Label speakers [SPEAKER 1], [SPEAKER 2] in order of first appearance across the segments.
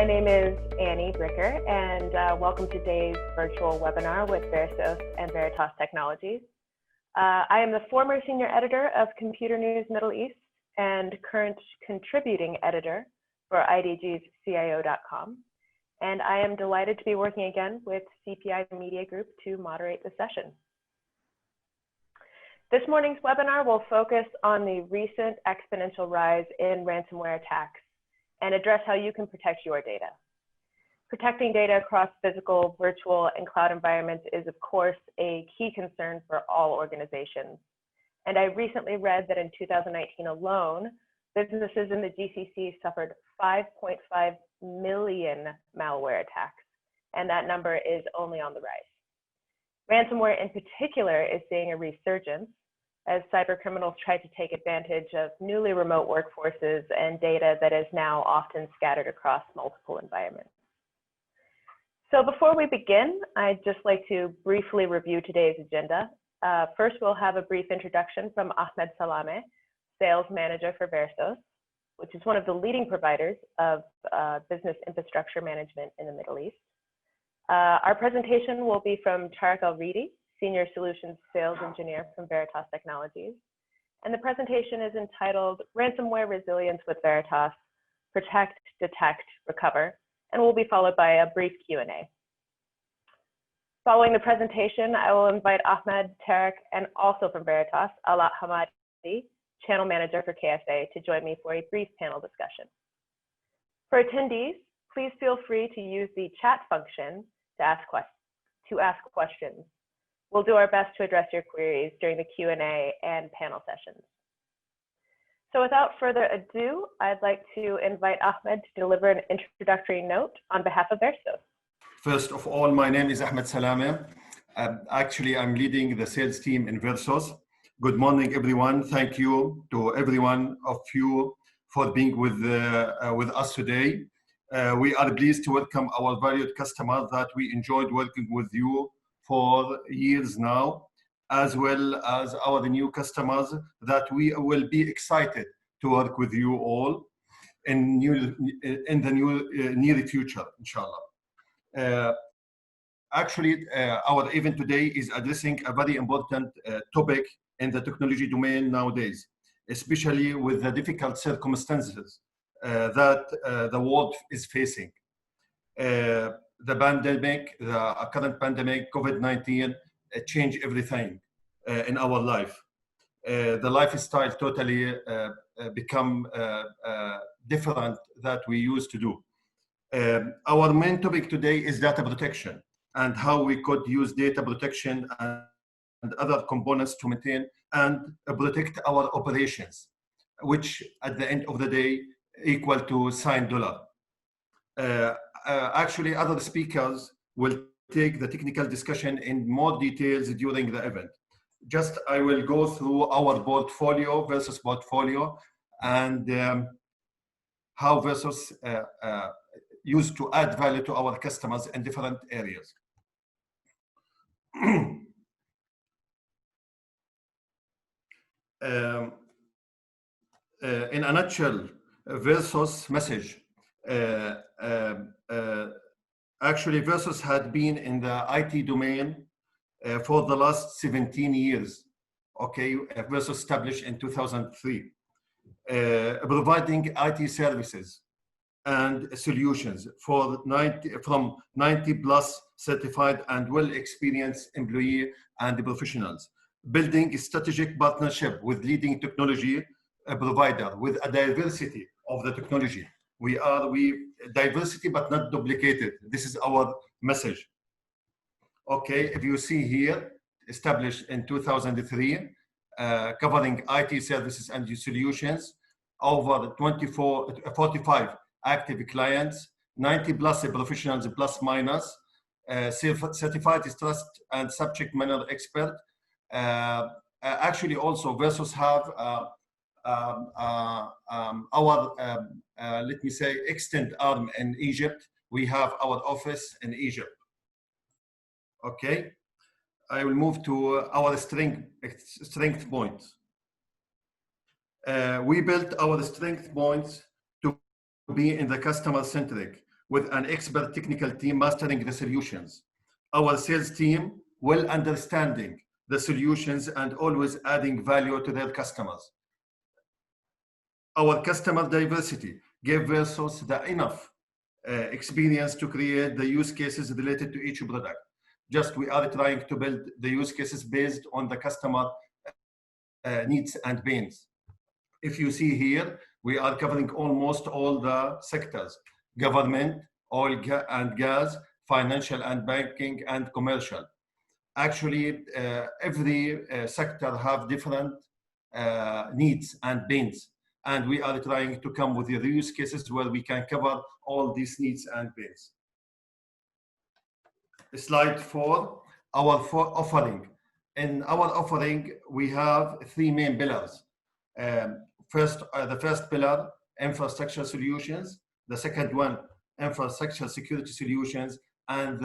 [SPEAKER 1] my name is Annie Bricker, and welcome to today's virtual webinar with Versos and Veritas Technologies. I am the former senior editor of Computer News Middle East and current contributing editor for IDG's CIO.com. And I am delighted to be working again with CPI Media Group to moderate the session. This morning's webinar will focus on the recent exponential rise in ransomware attacks and address how you can protect your data. Protecting data across physical, virtual, and cloud environments is, of course, a key concern for all organizations. And I recently read that in 2019 alone, businesses in the GCC suffered 5.5 million malware attacks, and that number is only on the rise. Ransomware in particular is seeing a resurgence as cybercriminals try to take advantage of newly remote workforces and data that is now often scattered across multiple environments. So before we begin, I'd just like to briefly review today's agenda. First, we'll have a brief introduction from Ahmed Salame, Sales Manager for Versos, which is one of the leading providers of business infrastructure management in the Middle East. Our presentation will be from Tariq Al-Ridi, Senior Solutions Sales Engineer from Veritas Technologies. And the presentation is entitled Ransomware Resilience with Veritas, Protect, Detect, Recover, and will be followed by a brief Q&A. Following the presentation, I will invite Ahmed, Tariq, and also from Veritas, Ala Hamadi, Channel Manager for KSA, to join me for a brief panel discussion. For attendees, please feel free to use the chat function to ask questions. We'll do our best to address your queries during the Q&A and panel sessions. So without further ado, I'd like to invite Ahmed to deliver an introductory note on behalf of Versos.
[SPEAKER 2] First of all, my name is Ahmed Salame. Actually, I'm leading the sales team in Versos. Good morning, everyone. Thank you to every one of you for being with us today. We are pleased to welcome our valued customers that we enjoyed working with you for years now, as well as our new customers that we will be excited to work with you all in the near future, inshallah. Actually, our event today is addressing a very important topic in the technology domain nowadays, especially with the difficult circumstances that the world is facing. The pandemic, the current pandemic, COVID-19, changed everything in our life. The lifestyle totally become different that we used to do. Our main topic today is data protection and how we could use data protection and other components to maintain and protect our operations, which at the end of the day equal to signed dollar. Actually, other speakers will take the technical discussion in more details during the event. Just I will go through our portfolio, Versos portfolio, and how Versos used to add value to our customers in different areas. In a nutshell, Versos message. Actually, Versos had been in the IT domain for the last 17 years. Okay, Versos established in 2003, providing IT services and solutions for from 90 plus certified and well-experienced employee and professionals, building a strategic partnership with leading technology provider with a diversity of the technology. We diversity but not duplicated. This is our message. Okay, if you see here, established in 2003, covering IT services and solutions, over 45 active clients, 90 plus professionals plus minus, certified trust and subject matter expert. Actually, also Versos have let me say, extend arm in Egypt. We have our office in Egypt. Okay, I will move to our strength points. We built our strength points to be in the customer centric. with an expert technical team mastering the solutions. Our sales team well understanding the solutions and always adding value to their customers. Our customer diversity gave Versos the enough experience to create the use cases related to each product. Just we are trying to build the use cases based on the customer needs and pains. If you see here, we are covering almost all the sectors: government, oil and gas, financial and banking, and commercial. Actually, every sector have different needs and pains, and we are trying to come with the use cases where we can cover all these needs and pains. Slide 4, our offering. In our offering, we have 3 main pillars. The first pillar, infrastructure solutions. The second one, infrastructure security solutions, and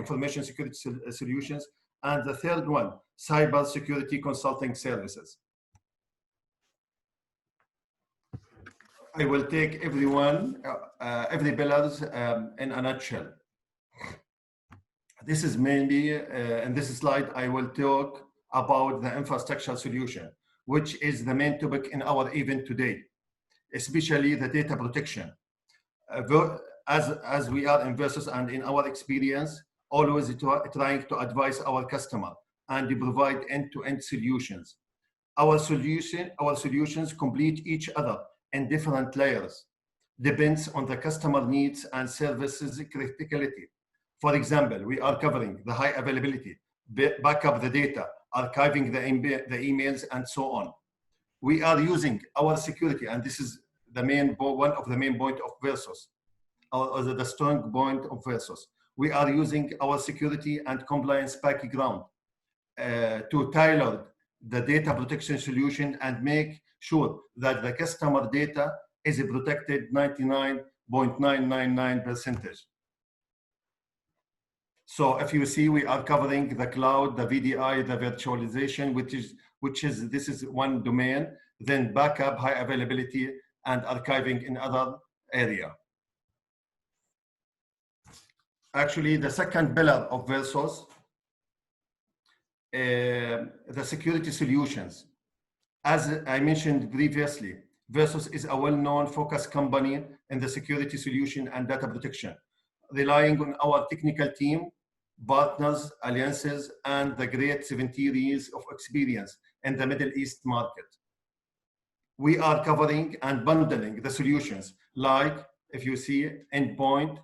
[SPEAKER 2] information security solutions. And the third one, cyber security consulting services. I will take every pillars in a nutshell. This is mainly, in this slide, I will talk about the infrastructure solution, which is the main topic in our event today, especially the data protection. As we are in Versos and in our experience, always trying to advise our customer and provide end-to-end solutions. Our solutions complete each other in different layers, depends on the customer needs and services criticality. For example, we are covering the high availability, backup the data, archiving the emails, and so on. We are using our security, and this is the one of the main point of Versos, or the strong point of Versos. We are using our security and compliance background to tailor the data protection solution and make sure that the customer data is protected 99.999%. So if you see, we are covering the cloud, the VDI, the virtualization, this is one domain, then backup, high availability, and archiving in other area. Actually, the second pillar of Versos, the security solutions. As I mentioned previously, Versos is a well-known focused company in the security solution and data protection, relying on our technical team, partners, alliances, and the great 70 years of experience in the Middle East market. We are covering and bundling the solutions like, if you see, endpoint,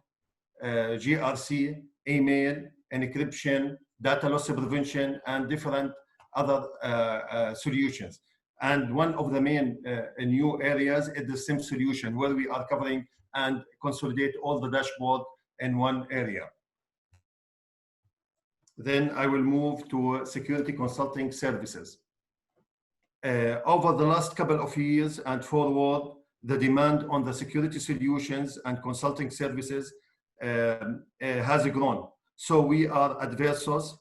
[SPEAKER 2] GRC, email, encryption, data loss prevention, and different other solutions. And one of the main new areas is the SIM solution, where we are covering and consolidate all the dashboard in one area. Then I will move to security consulting services. Over the last couple of years and forward, the demand on the security solutions and consulting services has grown. So we are at Versos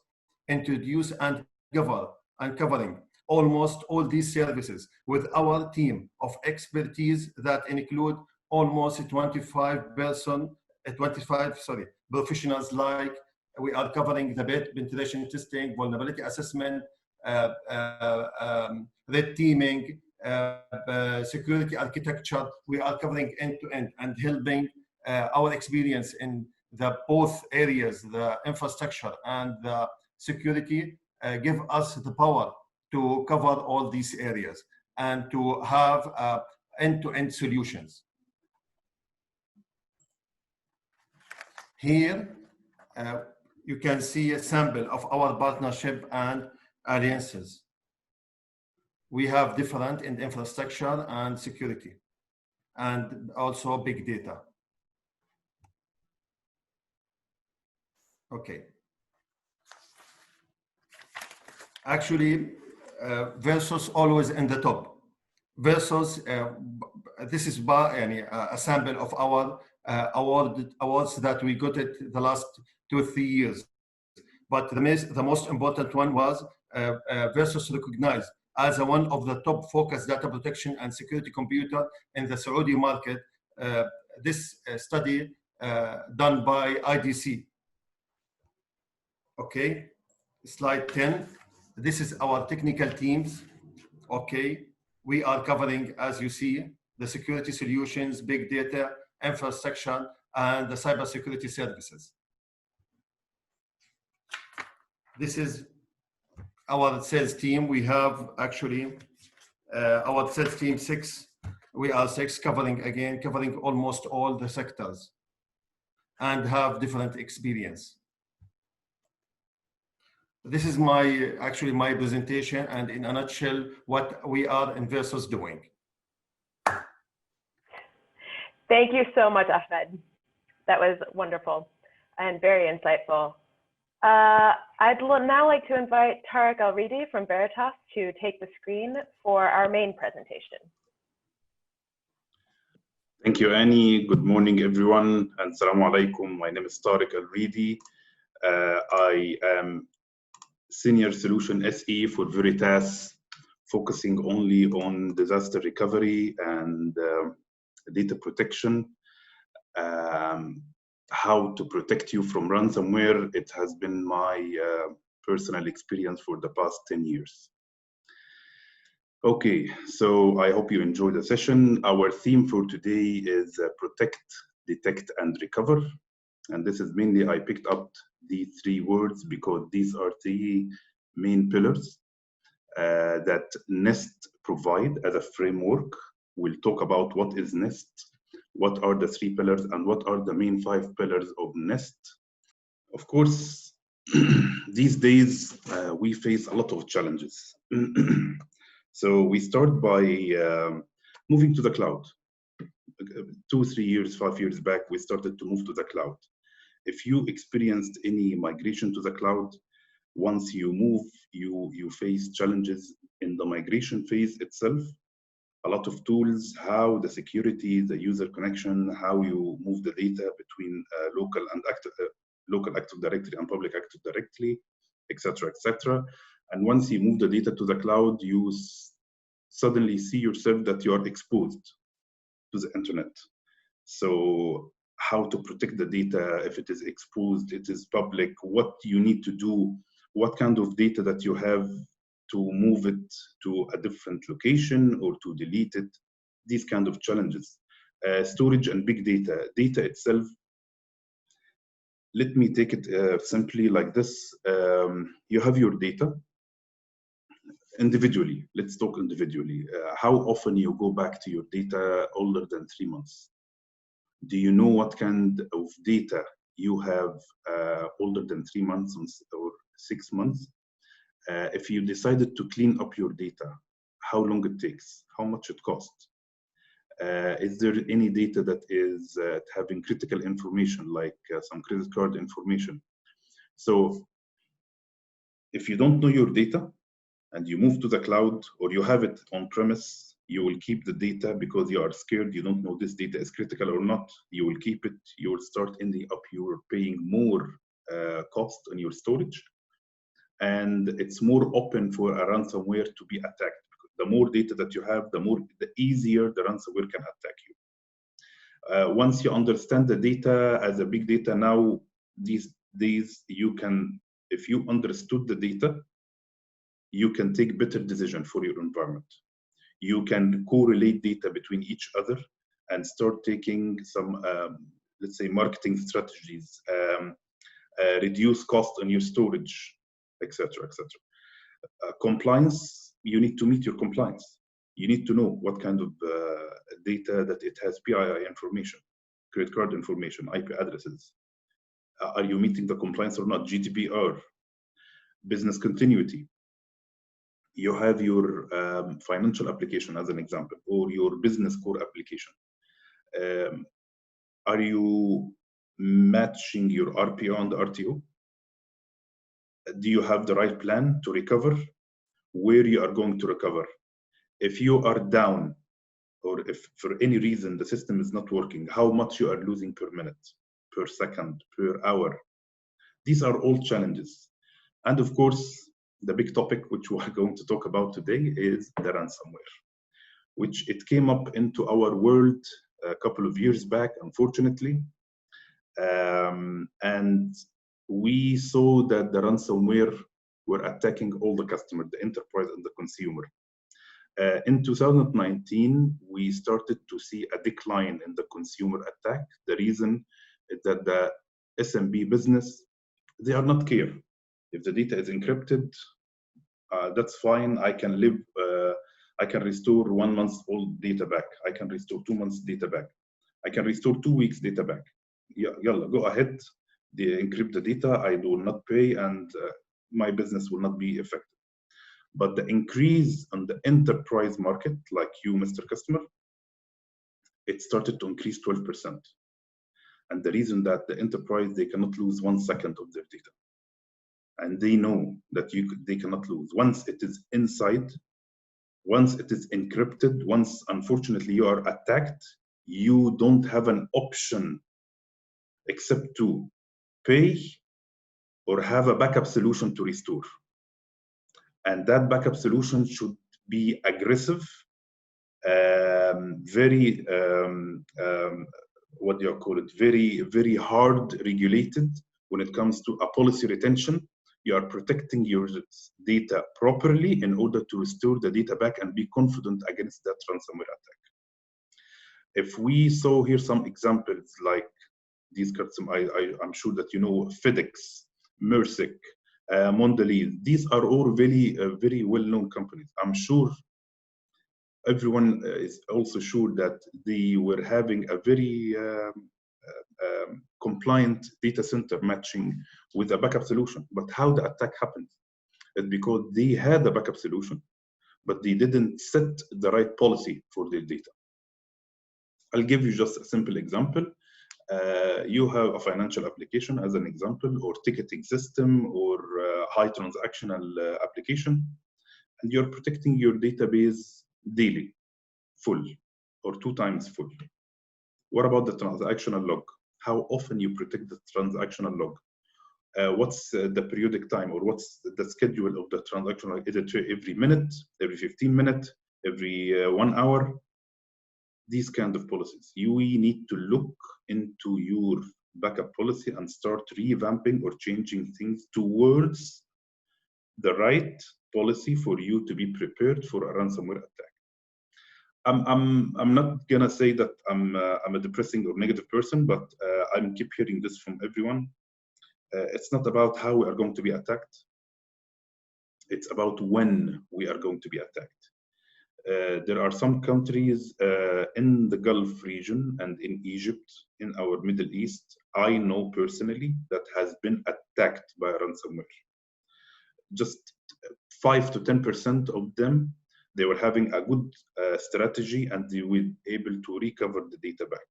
[SPEAKER 2] introduce and covering almost all these services with our team of expertise that include almost 25 professionals. Like we are covering the penetration testing, vulnerability assessment, red teaming, security architecture. We are covering end to end and helping our experience in the both areas, the infrastructure and the security, give us the power to cover all these areas and to have end-to-end solutions. Here, you can see a sample of our partnership and alliances. We have different in infrastructure and security, and also big data. Okay. Actually, Versos always in the top. Versos, this is a sample of our awards that we got it the last 2 or 3 years. But the most important one was Versos recognized as one of the top focused data protection and security computer in the Saudi market. This study done by IDC. Okay, slide 10. This is our technical teams. Okay, we are covering, as you see, the security solutions, big data, infrastructure, and the cybersecurity services. This is our sales team. We have actually our sales team 6. We are 6 covering almost all the sectors and have different experience. This is my presentation, and in a nutshell, what we are in Versos doing.
[SPEAKER 1] Thank you so much, Ahmed. That was wonderful and very insightful. I'd now like to invite Tariq Al-Ridi from Veritas to take the screen for our main presentation.
[SPEAKER 3] Thank you, Annie. Good morning, everyone, and Assalamu alaikum. My name is Tariq Al-Ridi. I am Senior Solution SE for Veritas, focusing only on disaster recovery and data protection. How to protect you from ransomware, it has been my personal experience for the past 10 years. Okay, so I hope you enjoy the session. Our theme for today is protect, detect, and recover. And this is mainly, I picked up these 3 words because these are 3 main pillars that NIST provide as a framework. We'll talk about what is NIST, what are the 3 pillars, and what are the main 5 pillars of NIST. Of course, these days we face a lot of challenges. So we start by moving to the cloud. 2, 3 years, 5 years back, we started to move to the cloud. If you experienced any migration to the cloud, once you move, you face challenges in the migration phase itself. A lot of tools, how the security, the user connection, how you move the data between local Active Directory and public Active Directory, etc., etc. And once you move the data to the cloud, you suddenly see yourself that you are exposed to the internet. So how to protect the data if it is exposed, it is public, what you need to do, what kind of data that you have to move it to a different location or to delete it, these kind of challenges. Storage and big data. Data itself, let me take it simply like this. You have your data individually. Let's talk individually. How often you go back to your data older than 3 months? Do you know what kind of data you have older than 3 months or 6 months? If you decided to clean up your data, how long it takes, how much it costs? Is there any data that is having critical information, like some credit card information? So if you don't know your data and you move to the cloud or you have it on premise, you will keep the data because you are scared, you don't know this data is critical or not. You will keep it, you will start ending up you're paying more cost on your storage. And it's more open for a ransomware to be attacked. The more data that you have, the easier the ransomware can attack you. Once you understand the data as a big data now, these days you can, if you understood the data, you can take better decision for your environment. You can correlate data between each other and start taking some, let's say, marketing strategies, reduce cost on your storage, etc., etc. Compliance, you need to meet your compliance. You need to know what kind of data that it has PII information, credit card information, IP addresses. Are you meeting the compliance or not? GDPR, business continuity. You have your financial application as an example, or your business core application. Are you matching your RPO and RTO? Do you have the right plan to recover? Where you are going to recover? If you are down, or if for any reason the system is not working, how much you are losing per minute, per second, per hour? These are all challenges. And of course, the big topic which we are going to talk about today is the ransomware, which it came up into our world a couple of years back, unfortunately. And we saw that the ransomware were attacking all the customers, the enterprise and the consumer. In 2019, we started to see a decline in the consumer attack. The reason is that the SMB business, they are not care. If the data is encrypted, that's fine. I can live, I can restore 1 month old data back. I can restore 2 months data back. I can restore 2 weeks data back. Yalla, go ahead, they encrypt the data, I do not pay, and my business will not be affected. But the increase on the enterprise market, like you, Mr. Customer, it started to increase 12%. And the reason that the enterprise, they cannot lose 1 second of their data. And they know that they cannot lose. Once it is inside, once it is encrypted, once unfortunately you are attacked, you don't have an option except to pay or have a backup solution to restore. And that backup solution should be aggressive, very, what do you call it, very, very hard regulated when it comes to a policy retention. You are protecting your data properly in order to restore the data back and be confident against that ransomware attack. If we saw here some examples like these customers, I'm sure that you know FedEx, Mercic, Mondelez, these are all very, very well-known companies. I'm sure everyone is also sure that they were having a very compliant data center matching with a backup solution. But how the attack happened is because they had a backup solution, but they didn't set the right policy for their data. I'll give you just a simple example. You have a financial application as an example, or ticketing system, or high transactional application, and you're protecting your database daily, full, or 2 times full. What about the transactional log? How often you protect the transactional log? What's the periodic time, or what's the schedule of the transactional? Is it every minute, every 15 minutes, every 1 hour? These kind of policies. You need to look into your backup policy and start revamping or changing things towards the right policy for you to be prepared for a ransomware attack. I'm not gonna say that I'm a depressing or negative person, but I keep hearing this from everyone. It's not about how we are going to be attacked. It's about when we are going to be attacked. There are some countries in the Gulf region and in Egypt, in our Middle East, I know personally that has been attacked by ransomware. Just 5 to 10% of them, they were having a good strategy and they were able to recover the data back.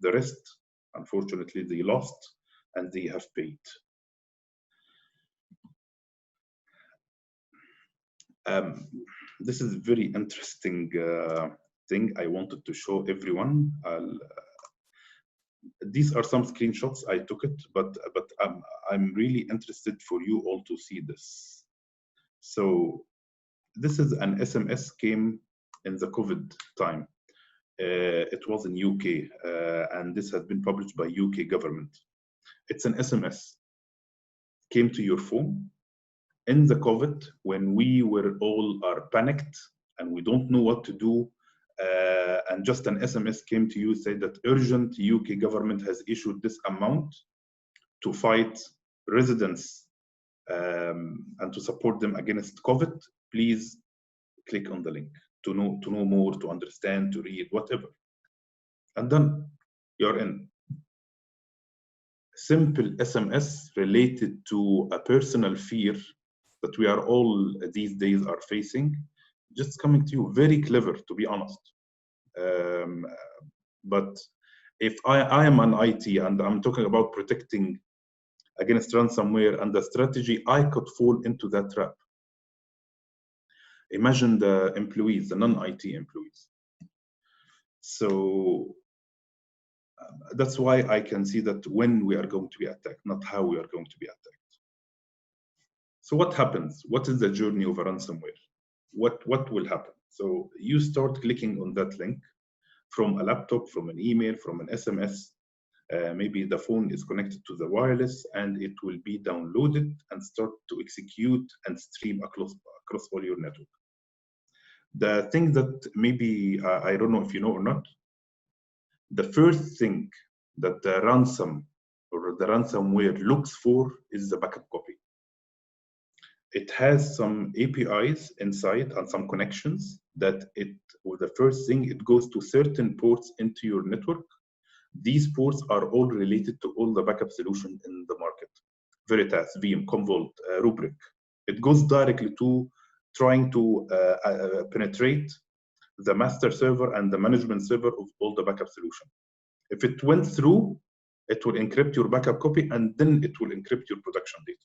[SPEAKER 3] The rest, unfortunately, they lost and they have paid. This is a very interesting thing I wanted to show everyone. These are some screenshots, I took it, but I'm really interested for you all to see this. So this is an SMS came in the COVID time. It was in UK, and this has been published by UK government. It's an SMS, came to your phone. In the COVID, when we were all are panicked and we don't know what to do, and just an SMS came to you, said that urgent UK government has issued this amount to fight residents and to support them against COVID. Please click on the link to know more, to understand, to read, whatever. And then you're in. Simple SMS related to a personal fear that we are all these days are facing, just coming to you, very clever, to be honest. But if I am an IT and I'm talking about protecting against ransomware and the strategy, I could fall into that trap. Imagine the employees, the non-IT employees. So that's why I can see that when we are going to be attacked, not how we are going to be attacked. So what happens? What is the journey of a ransomware? What will happen? So you start clicking on that link from a laptop, from an email, from an SMS. maybe the phone is connected to the wireless and it will be downloaded and start to execute and stream across all your network. The thing that maybe, I don't know if you know or not, the first thing that the ransom or the ransomware looks for is the backup copy. It has some APIs inside and some connections that the first thing, it goes to certain ports into your network. These ports are all related to all the backup solutions in the market. Veritas, Veeam, Commvault, Rubrik. It goes directly to trying to penetrate the master server and the management server of all the backup solution. If it went through, it will encrypt your backup copy and then it will encrypt your production data.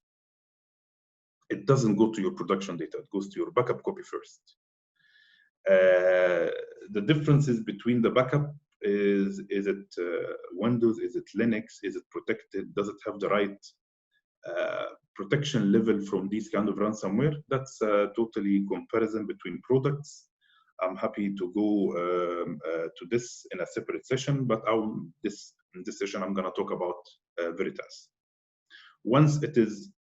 [SPEAKER 3] It doesn't go to your production data, it goes to your backup copy first. The differences between the backup is it Windows, is it Linux, is it protected, does it have the right protection level from these kind of ransomware? That's totally comparison between products. I'm happy to go to this in a separate session, but in this session I'm going to talk about Veritas. Once it is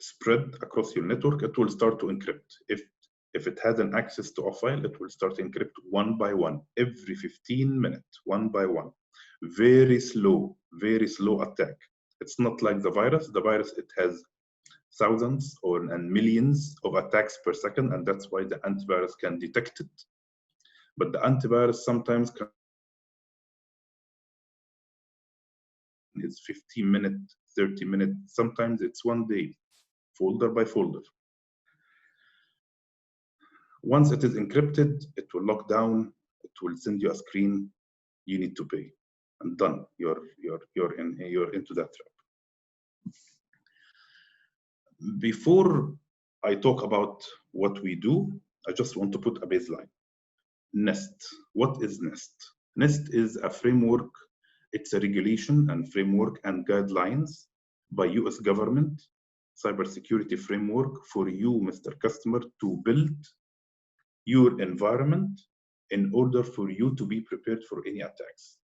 [SPEAKER 3] spread across your network, it will start to encrypt. If it has an access to a file, it will start to encrypt one by one, every 15 minutes, one by one. Very slow attack. It's not like the virus. The virus, it has thousands and millions of attacks per second, and that's why the antivirus can detect it. But the antivirus sometimes is 15 minutes, 30 minutes, sometimes it's one day, folder by folder. Once it is encrypted, it will lock down, it will send you a screen, you need to pay, and done, you're into that trap. Before I talk about what we do, I just want to put a baseline. NIST. What is NIST? NIST is a framework. It's a regulation and framework and guidelines by US government, cybersecurity framework for you, Mr. Customer, to build your environment in order for you to be prepared for any attacks.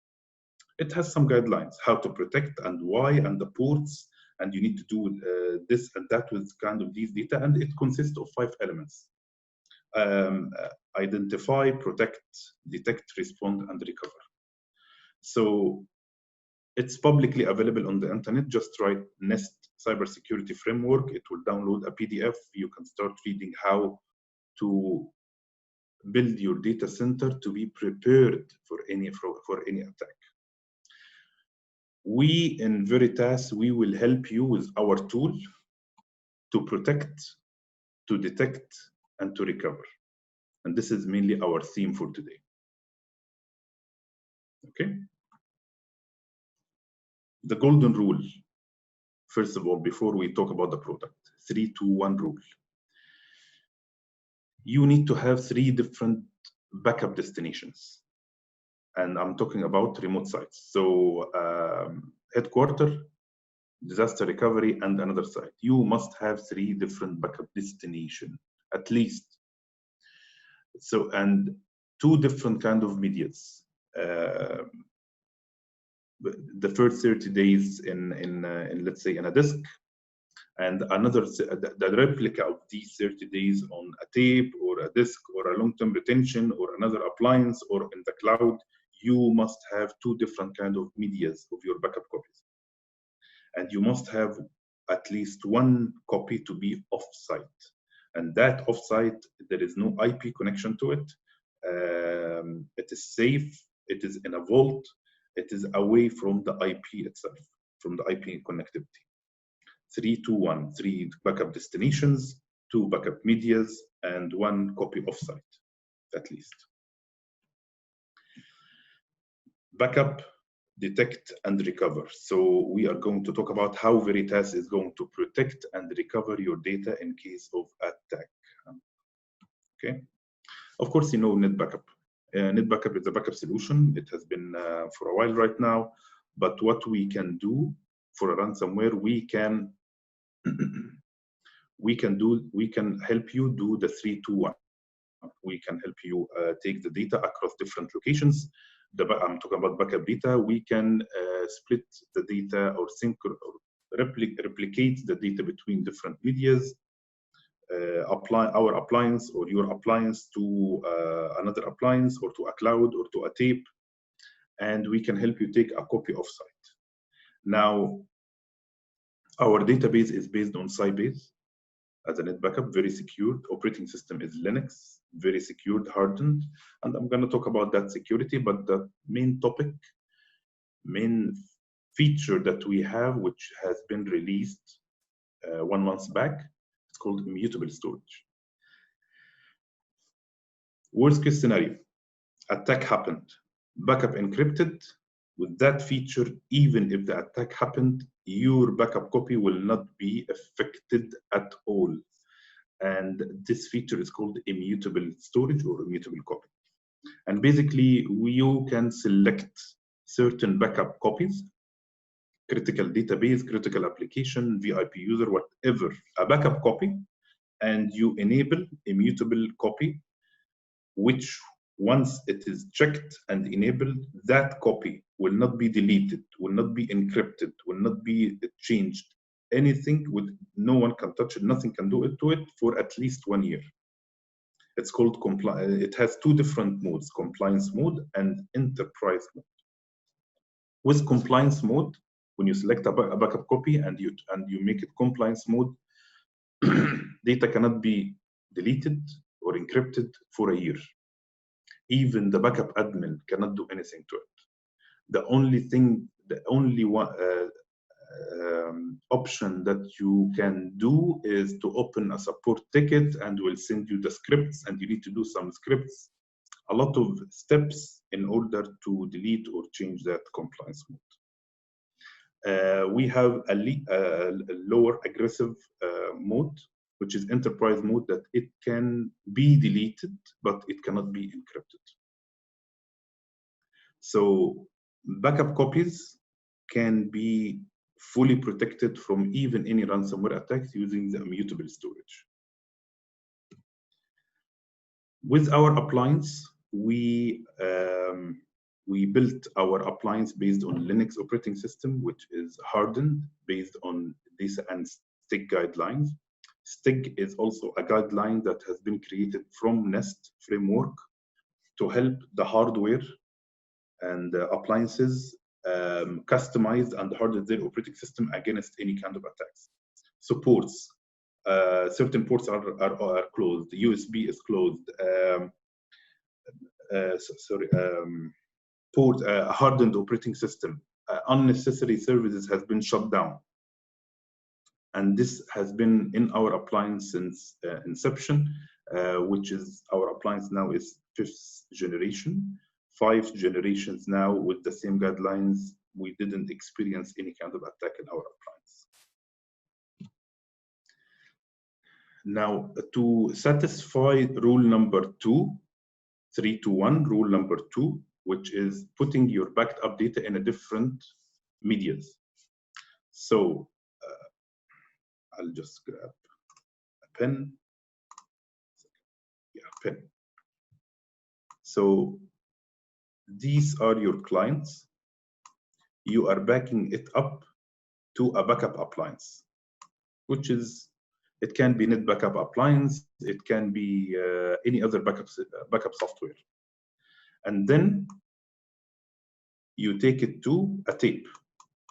[SPEAKER 3] It has some guidelines, how to protect and why, and the ports, and you need to do this and that with kind of these data, and it consists of 5 elements. Identify, protect, detect, respond, and recover. So it's publicly available on the internet. Just write NIST cybersecurity framework. It will download a PDF. You can start reading how to build your data center to be prepared for any attack. We in Veritas, we will help you with our tool to protect, to detect, and to recover. And this is mainly our theme for today. Okay? The golden rule, first of all, before we talk about the product, 3-2-1 rule. You need to have 3 different backup destinations. And I'm talking about remote sites. So headquarters, disaster recovery, and another site. You must have 3 different backup destinations, at least. So, and 2 different kind of medias. The first 30 days in let's say in a disk, and another, the replica of these 30 days on a tape or a disk or a long-term retention or another appliance or in the cloud. You must have 2 different kind of medias of your backup copies. And you must have at least 1 copy to be off-site. And that off-site, there is no IP connection to it. It is safe, it is in a vault, it is away from the IP itself, from the IP connectivity. 3-2-1, 3 backup destinations, 2 backup medias, and 1 copy off-site, at least. Backup, detect, and recover. So we are going to talk about how Veritas is going to protect and recover your data in case of attack. Okay. Of course, you know NetBackup. NetBackup is a backup solution. It has been for a while right now. But what we can do for a ransomware, we can help you do the 3-2-1. We can help you take the data across different locations. I'm talking about backup data, we can split the data or sync or replicate the data between different medias, apply our appliance or your appliance to another appliance or to a cloud or to a tape, and we can help you take a copy offsite. Now, our database is based on Sybase as a NetBackup, very secured. Operating system is Linux, very secured, hardened. And I'm going to talk about that security, but the main topic, main feature that we have, which has been released 1 month back, it's called immutable storage. Worst case scenario, attack happened, backup encrypted. With that feature, even if the attack happened, your backup copy will not be affected at all. And this feature is called immutable storage or immutable copy. And basically, you can select certain backup copies, critical database, critical application, VIP user, whatever, a backup copy, and you enable immutable copy, which once it is checked and enabled, that copy will not be deleted, will not be encrypted, will not be changed. Anything with no one can touch it, nothing can do it to it for at least 1 year. It's called compliance. It has 2 different modes, compliance mode and enterprise mode. With compliance mode, when you select a backup copy and you make it compliance mode, data cannot be deleted or encrypted for a year. Even the backup admin cannot do anything to it. The only option that you can do is to open a support ticket, and we'll send you the scripts, and you need to do some scripts, a lot of steps in order to delete or change that compliance mode. We have a lower aggressive mode, which is enterprise mode, that it can be deleted, but it cannot be encrypted. So backup copies can be fully protected from even any ransomware attacks using the immutable storage. With our appliance, we built our appliance based on Linux operating system, which is hardened based on this and STIG guidelines. STIG is also a guideline that has been created from NIST framework to help the hardware and the appliances customize and harden their operating system against any kind of attacks. So ports, certain ports are closed. The USB is closed. Port hardened operating system. Unnecessary services has been shut down. And this has been in our appliance since inception, which is our appliance now is 5th generation. 5 generations now with the same guidelines. We didn't experience any kind of attack in our appliance. Now, to satisfy rule number 2, 3 to 1, rule number 2, which is putting your backed up data in a different medias. So I'll just grab a pen. Yeah, pen. So these are your clients. You are backing it up to a backup appliance, which is, it can be NetBackup Appliance, it can be any other backup software. And then you take it to a tape,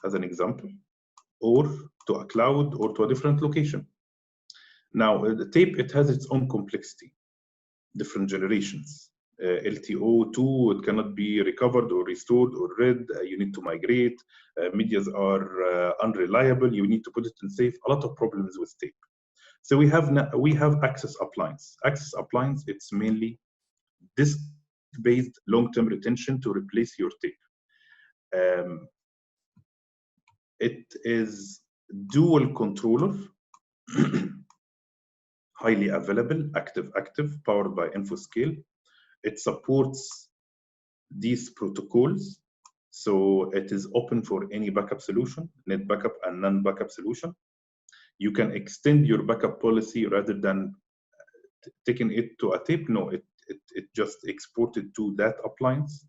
[SPEAKER 3] as an example, or to a cloud, or to a different location. Now, the tape, it has its own complexity, different generations. LTO2, it cannot be recovered or restored or read. You need to migrate. Medias are unreliable. You need to put it in safe. A lot of problems with tape. So we have Access Appliance. Access Appliance, it's mainly disk-based long-term retention to replace your tape. It is dual controller, highly available, active, powered by InfoScale. It supports these protocols, so it is open for any backup solution, NetBackup and non-backup solution. You can extend your backup policy rather than taking it to a tape. No, it just exported to that appliance.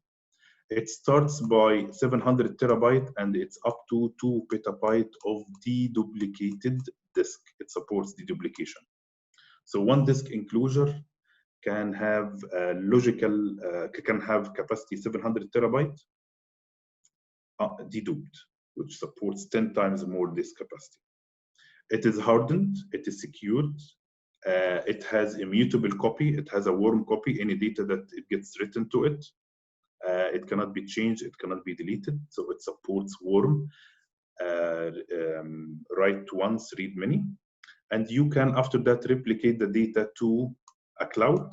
[SPEAKER 3] It starts by 700 terabyte and it's up to 2 petabyte of deduplicated disk. It supports deduplication. So one disk enclosure can have can have capacity 700 terabyte deduped, which supports 10 times more disk capacity. It is hardened, it is secured, it has immutable copy, it has a warm copy. Any data that it gets written to it, it cannot be changed, it cannot be deleted. So it supports warm, write once, read many. And you can, after that, replicate the data to a cloud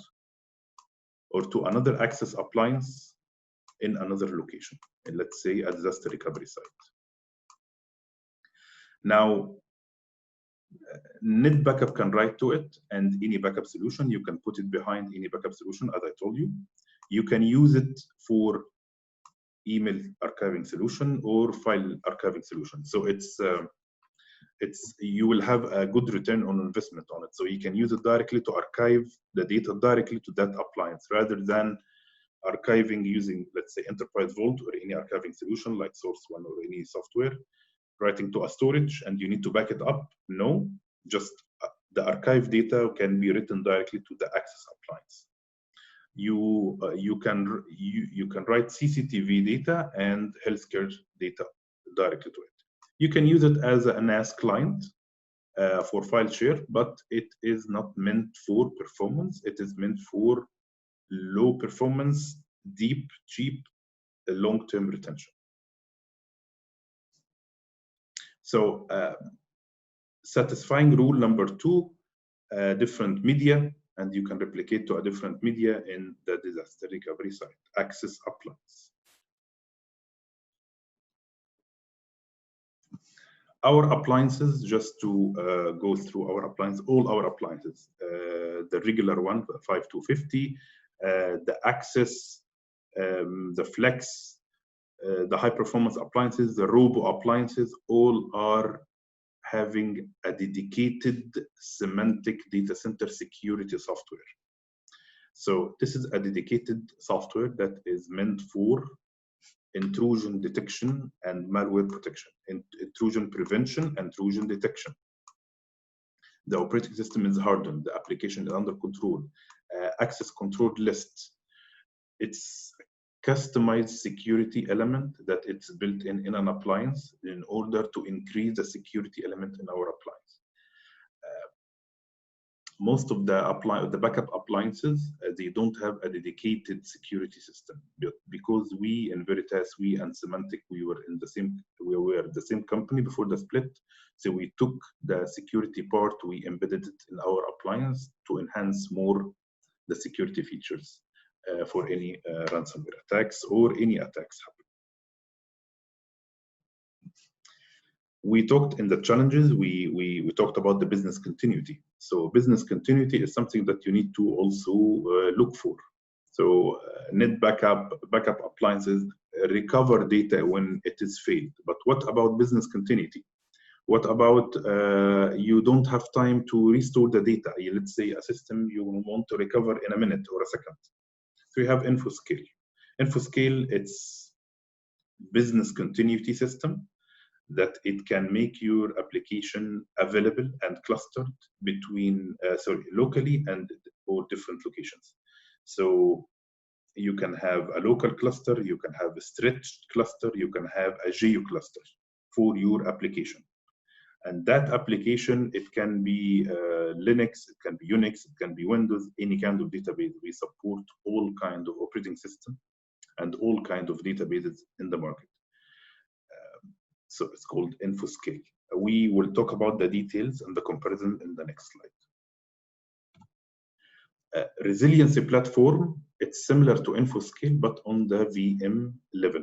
[SPEAKER 3] or to another access appliance in another location, and let's say a disaster recovery site. Now, NetBackup can write to it, and any backup solution, you can put it behind any backup solution, as I told you. You can use it for email archiving solution or file archiving solution. So you will have a good return on investment on it. So you can use it directly to archive the data directly to that appliance, rather than archiving using, let's say, Enterprise Vault or any archiving solution like SourceOne or any software, writing to a storage and you need to back it up. No, just the archive data can be written directly to the access appliance. You can write CCTV data and healthcare data directly to it. You can use it as a NAS client for file share, but it is not meant for performance. It is meant for low performance, deep, cheap, long-term retention. So satisfying rule number 2, different media, and you can replicate to a different media in the disaster recovery site, access appliance. Our appliances, just to go through our appliances, all our appliances, the regular one, 5250, the access, the flex, the high performance appliances, the robo appliances, all are having a dedicated Symantec data center security software. So this is a dedicated software that is meant for intrusion detection and malware protection, intrusion prevention and intrusion detection. The operating system is hardened, the application is under control, access controlled lists. It's a customized security element that it's built in an appliance in order to increase the security element in our appliance. Most of the backup appliances, they don't have a dedicated security system, because we in Veritas, we and Symantec, we were the same company before the split. So we took the security part, we embedded it in our appliance to enhance more the security features for any ransomware attacks or any attacks happen. We talked in the challenges, we talked about the business continuity. So business continuity is something that you need to also look for. So NetBackup backup appliances recover data when it is failed. But what about business continuity? What about you don't have time to restore the data? Let's say a system you want to recover in a minute or a second. So you have InfoScale. InfoScale, it's business continuity system that it can make your application available and clustered between, locally and or different locations. So you can have a local cluster, you can have a stretched cluster, you can have a geo cluster for your application. And that application, it can be Linux, it can be Unix, it can be Windows, any kind of database. We support all kinds of operating systems and all kinds of databases in the market. So it's called InfoScale. We will talk about the details and the comparison in the next slide. Resiliency Platform, it's similar to InfoScale, but on the VM level.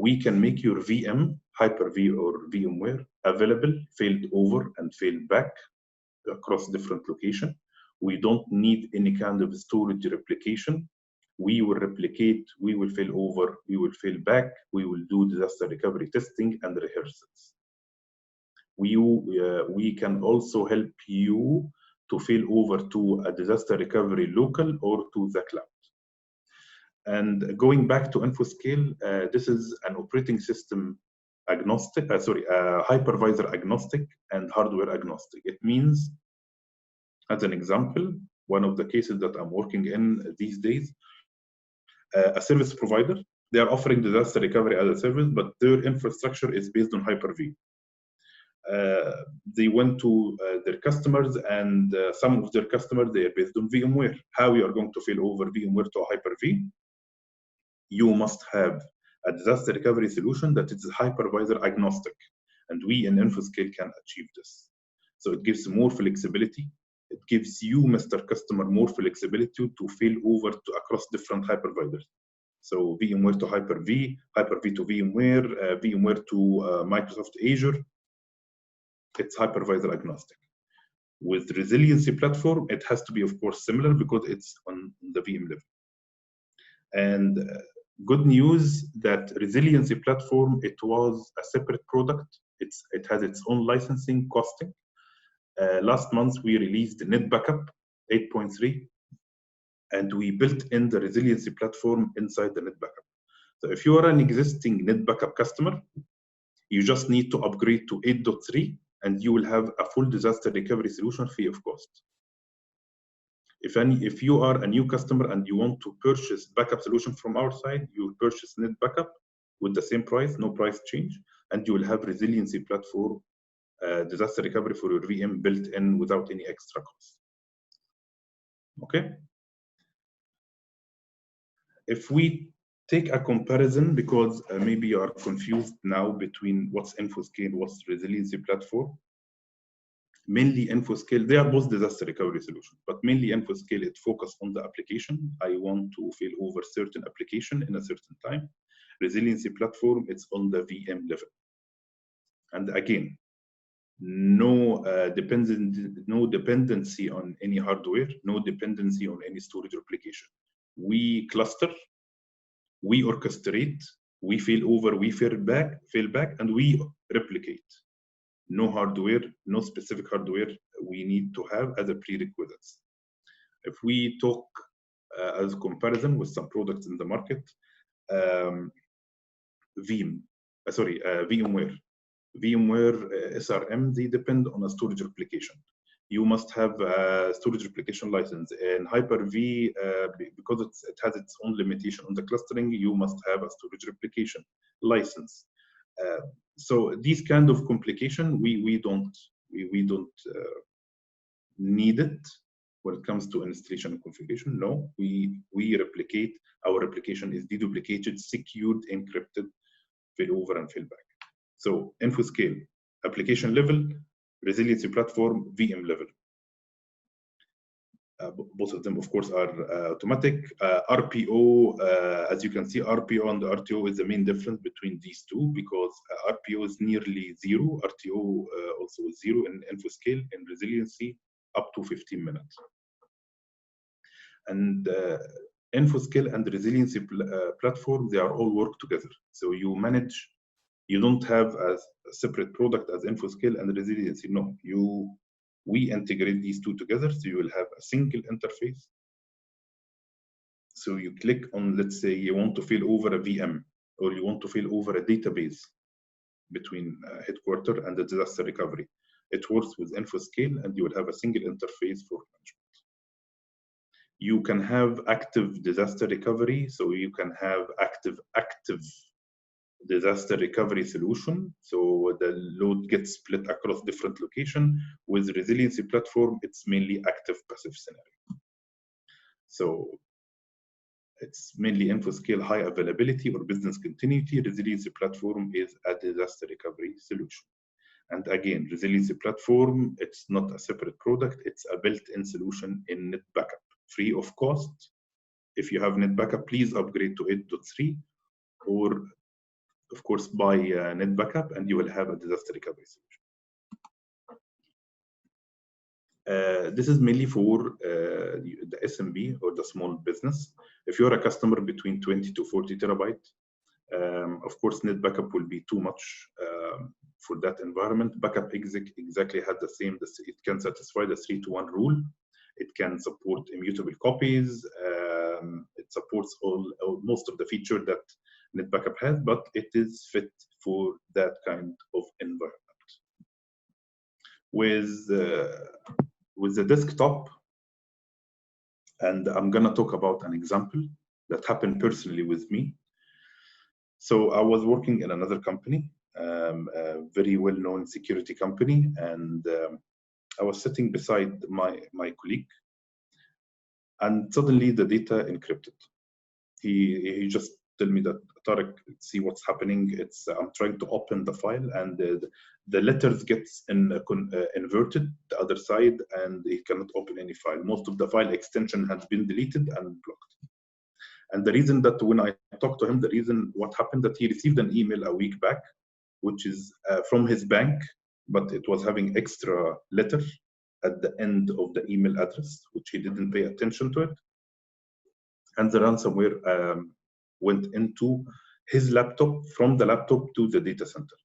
[SPEAKER 3] We can make your VM, Hyper-V or VMware, available, failed over and failed back across different locations. We don't need any kind of storage replication. We will replicate, we will fail over, we will fail back, we will do disaster recovery testing and rehearsals. We can also help you to fail over to a disaster recovery local or to the cloud. And going back to InfoScale, this is an operating system agnostic, hypervisor agnostic and hardware agnostic. It means, as an example, one of the cases that I'm working in these days, a service provider, they are offering disaster recovery as a service, but their infrastructure is based on Hyper-V. They went to their customers, and some of their customers, they are based on VMware. How you are going to fail over VMware to Hyper-V? You must have a disaster recovery solution that is hypervisor agnostic, and we in InfoScale can achieve this. So it gives more flexibility. It gives you, Mr. Customer, more flexibility to fail over across different hypervisors. So VMware to Hyper-V, Hyper-V to VMware, VMware to Microsoft Azure. It's hypervisor agnostic. With Resiliency Platform, it has to be, of course, similar because it's on the VM level. And good news that Resiliency Platform, it was a separate product. It has its own licensing costing. Last month, we released NetBackup 8.3, and we built in the Resiliency Platform inside the NetBackup. So if you are an existing NetBackup customer, you just need to upgrade to 8.3, and you will have a full disaster recovery solution free of cost. If you are a new customer and you want to purchase backup solution from our side, you will purchase NetBackup with the same price, no price change, and you will have Resiliency Platform disaster recovery for your VM built in without any extra cost. Okay. If we take a comparison, because maybe you are confused now between what's InfoScale, what's Resiliency Platform. Mainly InfoScale, they are both disaster recovery solutions, but mainly InfoScale, it focuses on the application. I want to fail over certain application in a certain time. Resiliency Platform, it's on the VM level. And again, no dependency on any hardware, no dependency on any storage replication. We cluster, we orchestrate, we fail over, we fail back, and we replicate. No hardware, no specific hardware we need to have as a prerequisites. If we talk as a comparison with some products in the market, VMware SRM, they depend on a storage replication. You must have a storage replication license, and Hyper-V, because it has its own limitation on the clustering, you must have a storage replication license. So these kind of complication, we don't need it when it comes to installation and configuration. No, we replicate. Our replication is deduplicated, secured, encrypted, fail over and fail back. So InfoScale, application level, Resiliency Platform, VM level. Both of them, of course, are automatic. RPO, as you can see, RPO and the RTO is the main difference between these two, because RPO is nearly zero. RTO also is zero in InfoScale, and Resiliency up to 15 minutes. And InfoScale and the Resiliency Platform, they are all work together. So you manage, you don't have a separate product as InfoScale and Resiliency. No, we integrate these two together, so you will have a single interface. So you click on, let's say you want to fail over a VM, or you want to fail over a database between headquarters and the disaster recovery. It works with InfoScale, and you will have a single interface for management. You can have active disaster recovery, so you can have active disaster recovery solution, so the load gets split across different locations. With Resiliency Platform, it's mainly active passive scenario. So it's mainly InfoScale high availability or business continuity. Resiliency Platform is a disaster recovery solution. And again, Resiliency Platform, it's not a separate product, it's a built-in solution in NetBackup, free of cost. If you have NetBackup, please upgrade to 8.3, or of course, buy NetBackup, and you will have a disaster recovery solution. This is mainly for the SMB or the small business. If you're a customer between 20 to 40 terabyte, of course, NetBackup will be too much for that environment. Backup Exec exactly had the same. It can satisfy the 3-to-1 rule. It can support immutable copies. It supports most of the feature that NetBackup has, but it is fit for that kind of environment. With the desktop, and I'm gonna talk about an example that happened personally with me. So I was working in another company, a very well-known security company, and I was sitting beside my colleague, and suddenly the data encrypted. He just told me that, Tariq, see what's happening. I'm trying to open the file, and the letters gets inverted the other side, and he cannot open any file. Most of the file extension has been deleted and blocked. And the reason that when I talked to him, what happened that he received an email a week back, which is from his bank, but it was having extra letter at the end of the email address, which he didn't pay attention to it. And the ransomware went into his laptop, from the laptop to the data center.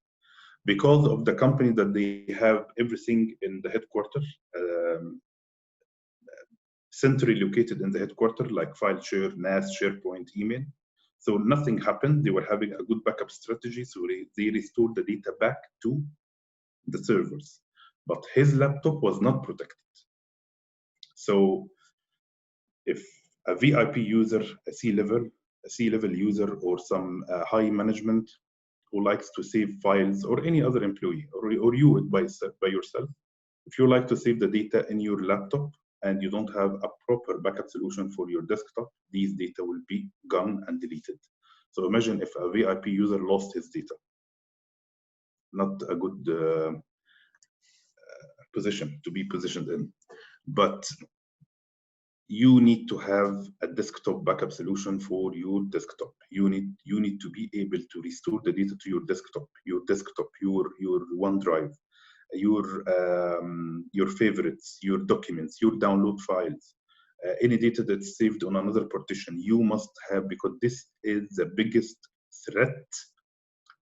[SPEAKER 3] Because of the company that they have everything in the headquarters, centrally located in the headquarters, like file share, NAS, SharePoint, email. So nothing happened. They were having a good backup strategy, so they restored the data back to the servers. But his laptop was not protected. So if a VIP user, a C-level user, or some high management who likes to save files, or any other employee, or you by yourself, if you like to save the data in your laptop and you don't have a proper backup solution for your desktop, these data will be gone and deleted. So imagine if a VIP user lost his data. Not a good position to be positioned in. But you need to have a desktop backup solution for your desktop. You need to be able to restore the data to your desktop, your OneDrive, your favorites, your documents, your download files, any data that's saved on another partition. You must have, because this is the biggest threat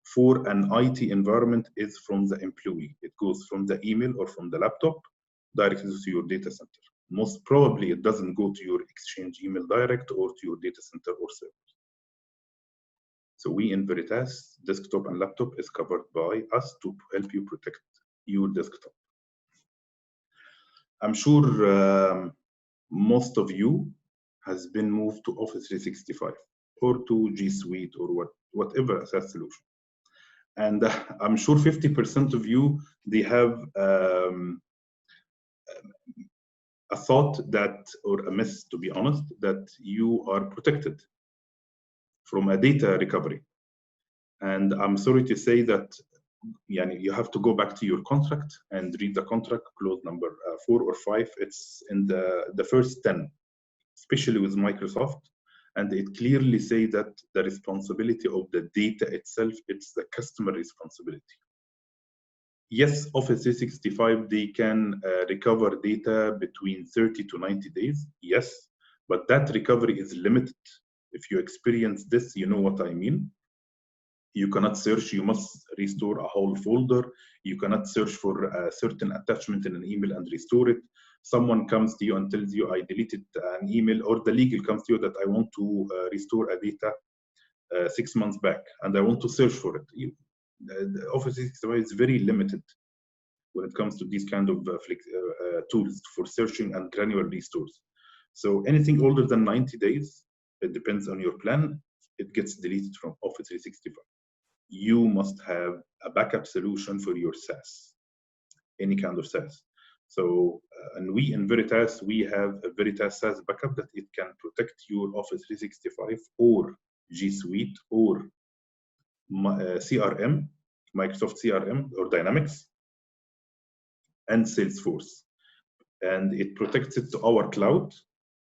[SPEAKER 3] for an IT environment is from the employee. It goes from the email or from the laptop directly to your data center. Most probably, it doesn't go to your Exchange email direct or to your data center or server. So we in Veritas, desktop and laptop is covered by us to help you protect your desktop. I'm sure most of you has been moved to Office 365 or to G Suite or whatever SaaS solution. And I'm sure 50% of you, they have a thought that, or a myth, to be honest, that you are protected from a data recovery. And I'm sorry to say that you have to go back to your contract and read the contract, clause number 4 or 5. It's in the first 10, especially with Microsoft. And it clearly says that the responsibility of the data itself, it's the customer responsibility. Yes, Office 365, they can recover data between 30 to 90 days, yes, but that recovery is limited. If you experience this, you know what I mean. You cannot search, you must restore a whole folder. You cannot search for a certain attachment in an email and restore it. Someone comes to you and tells you, I deleted an email, or the legal comes to you that I want to restore a data 6 months back, and I want to search for it. The Office 365 is very limited when it comes to these kind of tools for searching and granular restores. So anything older than 90 days, it depends on your plan, it gets deleted from Office 365. You must have a backup solution for your SaaS, any kind of SaaS. So, and we in Veritas, we have a Veritas SaaS backup that it can protect your Office 365 or G Suite or CRM, Microsoft CRM or Dynamics, and Salesforce. And it protects it to our cloud.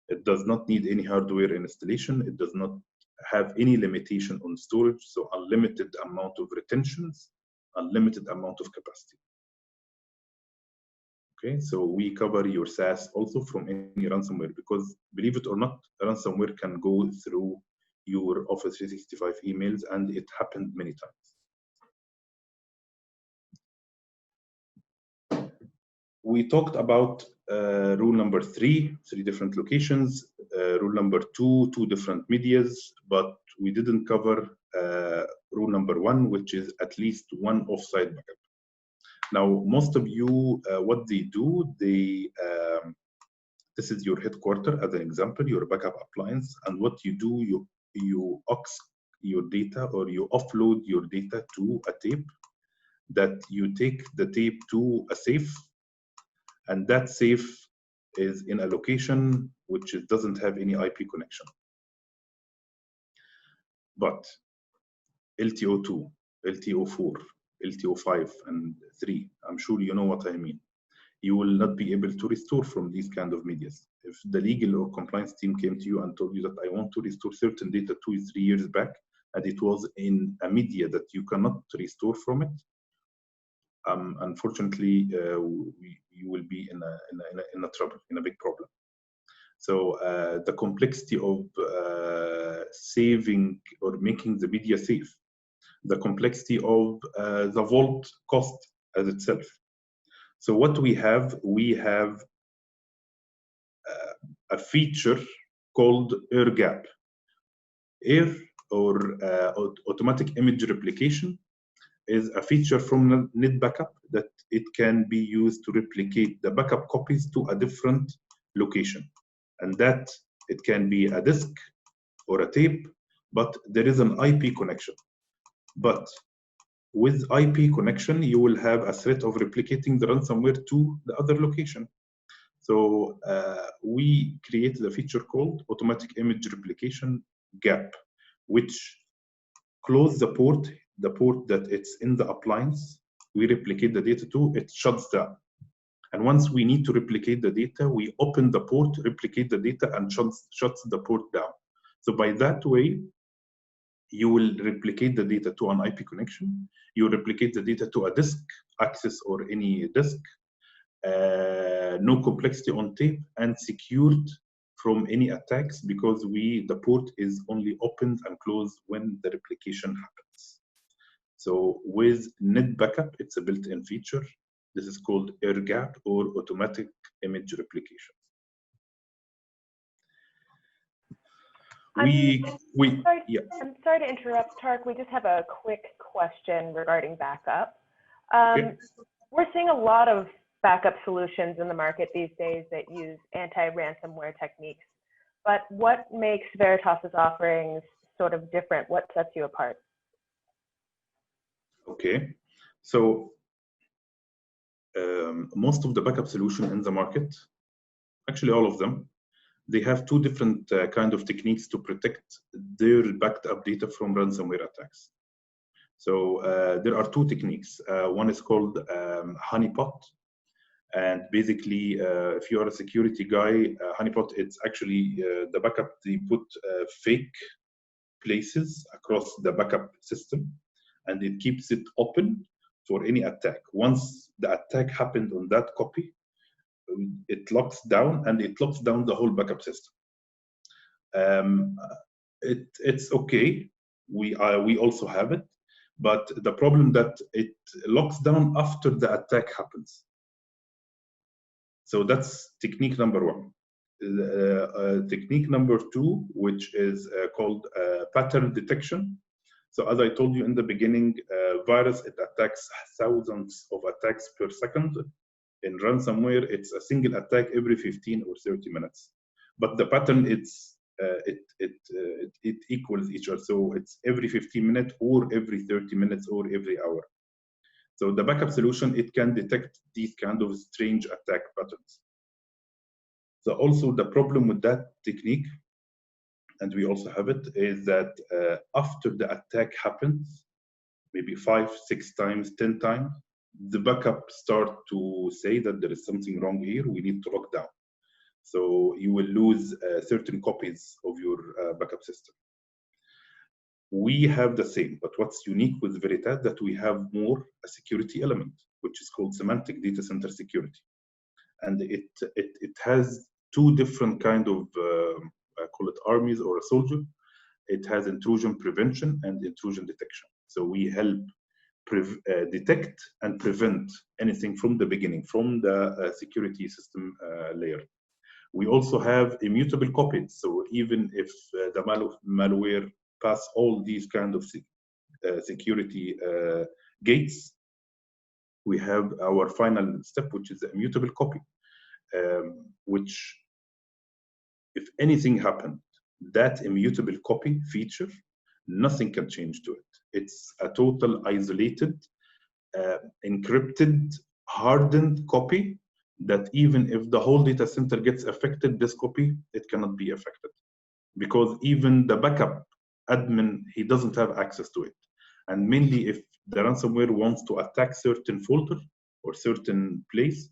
[SPEAKER 3] It does not need any hardware installation. It does not have any limitation on storage. So unlimited amount of retentions, unlimited amount of capacity. Okay, so we cover your SaaS also from any ransomware, because believe it or not, ransomware can go through your Office 365 emails, and it happened many times. we talked about rule number 3, 3 different locations, rule number 2, 2 different medias, but we didn't cover rule number 1, which is at least 1 offsite backup. Now, most of you, what they do, this is your headquarter as an example, your backup appliance, and what you do, you aux your data, or you offload your data to a tape, that you take the tape to a safe, and that safe is in a location which doesn't have any IP connection. But LTO2, LTO4, LTO5, and 3, I'm sure you know what I mean. You will not be able to restore from these kind of medias. If the legal or compliance team came to you and told you that I want to restore certain data 2 or 3 years back, and it was in a media that you cannot restore from it, unfortunately, you will be in a trouble, in a big problem. So the complexity of saving or making the media safe, the complexity of the vault cost as itself. So what we have a feature called AIR gap. AIR, or automatic image replication, is a feature from NetBackup that it can be used to replicate the backup copies to a different location. And that it can be a disk or a tape, but there is an IP connection. But with IP connection, you will have a threat of replicating the ransomware to the other location. So we created a feature called automatic image replication gap, which close the port that it's in the appliance, we replicate the data to, it shuts down. And once we need to replicate the data, we open the port, replicate the data, and shuts the port down. So by that way, you will replicate the data to an IP connection, you replicate the data to a disk access or any disk, no complexity on tape, and secured from any attacks, because the port is only opened and closed when the replication happens. So with NetBackup, it's a built-in feature. This is called AIR gap, or automatic image replication.
[SPEAKER 1] I'm sorry to interrupt, Tarek. We just have a quick question regarding backup.
[SPEAKER 3] Okay.
[SPEAKER 1] We're seeing a lot of backup solutions in the market these days that use anti-ransomware techniques. But what makes Veritas's offerings sort of different? What sets you apart?
[SPEAKER 3] Okay, so most of the backup solutions in the market, actually all of them, they have 2 different kind of techniques to protect their backed up data from ransomware attacks. So there are 2 techniques. One is called honeypot. And basically, if you are a security guy, honeypot, it's actually the backup, they put fake places across the backup system, and it keeps it open for any attack. Once the attack happened on that copy, it locks down, and it locks down the whole backup system. It's okay. We also have it, but the problem that it locks down after the attack happens. So that's technique number 1. Technique number 2, which is called pattern detection. So as I told you in the beginning, virus, it attacks thousands of attacks per second. In ransomware, it's a single attack every 15 or 30 minutes. But the pattern, it equals each other. So it's every 15 minutes, or every 30 minutes, or every hour. So the backup solution, it can detect these kind of strange attack patterns. So also the problem with that technique, and we also have it, is that after the attack happens, maybe 5, 6 times, 10 times, the backup start to say that there is something wrong here, we need to lock down. So you will lose certain copies of your backup system. We have the same, but what's unique with Veritas, that we have more a security element, which is called Symantec Data Center Security. And it has 2 different kind of, I call it armies or a soldier. It has intrusion prevention and intrusion detection. So we help detect and prevent anything from the beginning, from the security system layer. We also have immutable copies. So even if the malware pass all these kind of security gates, we have our final step, which is the immutable copy, which if anything happened, that immutable copy feature, nothing can change to it. It's a total isolated, encrypted, hardened copy that even if the whole data center gets affected, this copy, it cannot be affected. Because even the backup admin, he doesn't have access to it. And mainly if the ransomware wants to attack certain folder or certain place,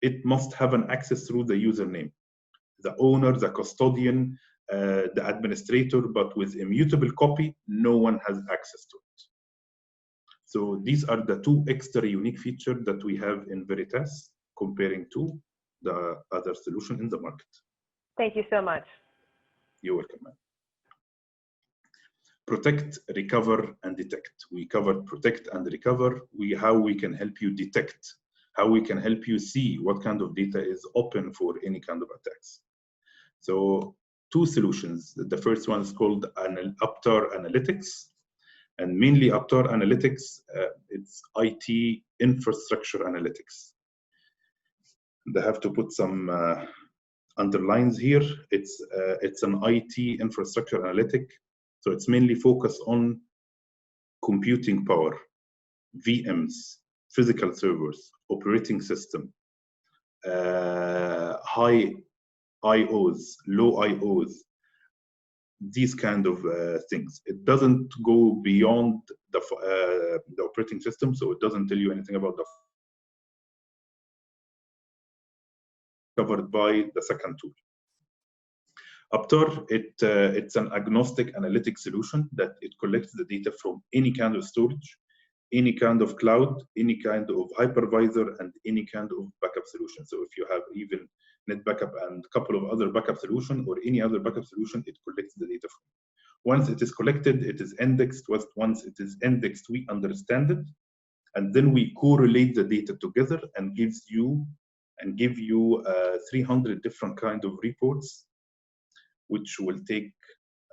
[SPEAKER 3] it must have an access through the username. The owner, the custodian, the administrator, but with immutable copy, no one has access to it. So these are the two extra unique features that we have in Veritas comparing to the other solution in the market.
[SPEAKER 1] Thank you so much.
[SPEAKER 3] You're welcome, man. Protect, recover, and detect. We covered protect and recover. How we can help you detect, how we can help you see what kind of data is open for any kind of attacks. So two solutions. The first one is called APTARE Analytics. And mainly APTARE Analytics, it's IT infrastructure analytics. They have to put some underlines here. It's an IT infrastructure analytic. So it's mainly focused on computing power, VMs, physical servers, operating system, high IOs, low IOs, these kind of things. It doesn't go beyond the operating system, so it doesn't tell you anything about the covered by the second tool. APTARE, it's an agnostic analytic solution that it collects the data from any kind of storage, any kind of cloud, any kind of hypervisor, and any kind of backup solution. So if you have even NetBackup and a couple of other backup solutions or any other backup solution, it collects the data from. Once it is collected, it is indexed. Once it is indexed, we understand it, and then we correlate the data together and give you 300 different kind of reports, which will take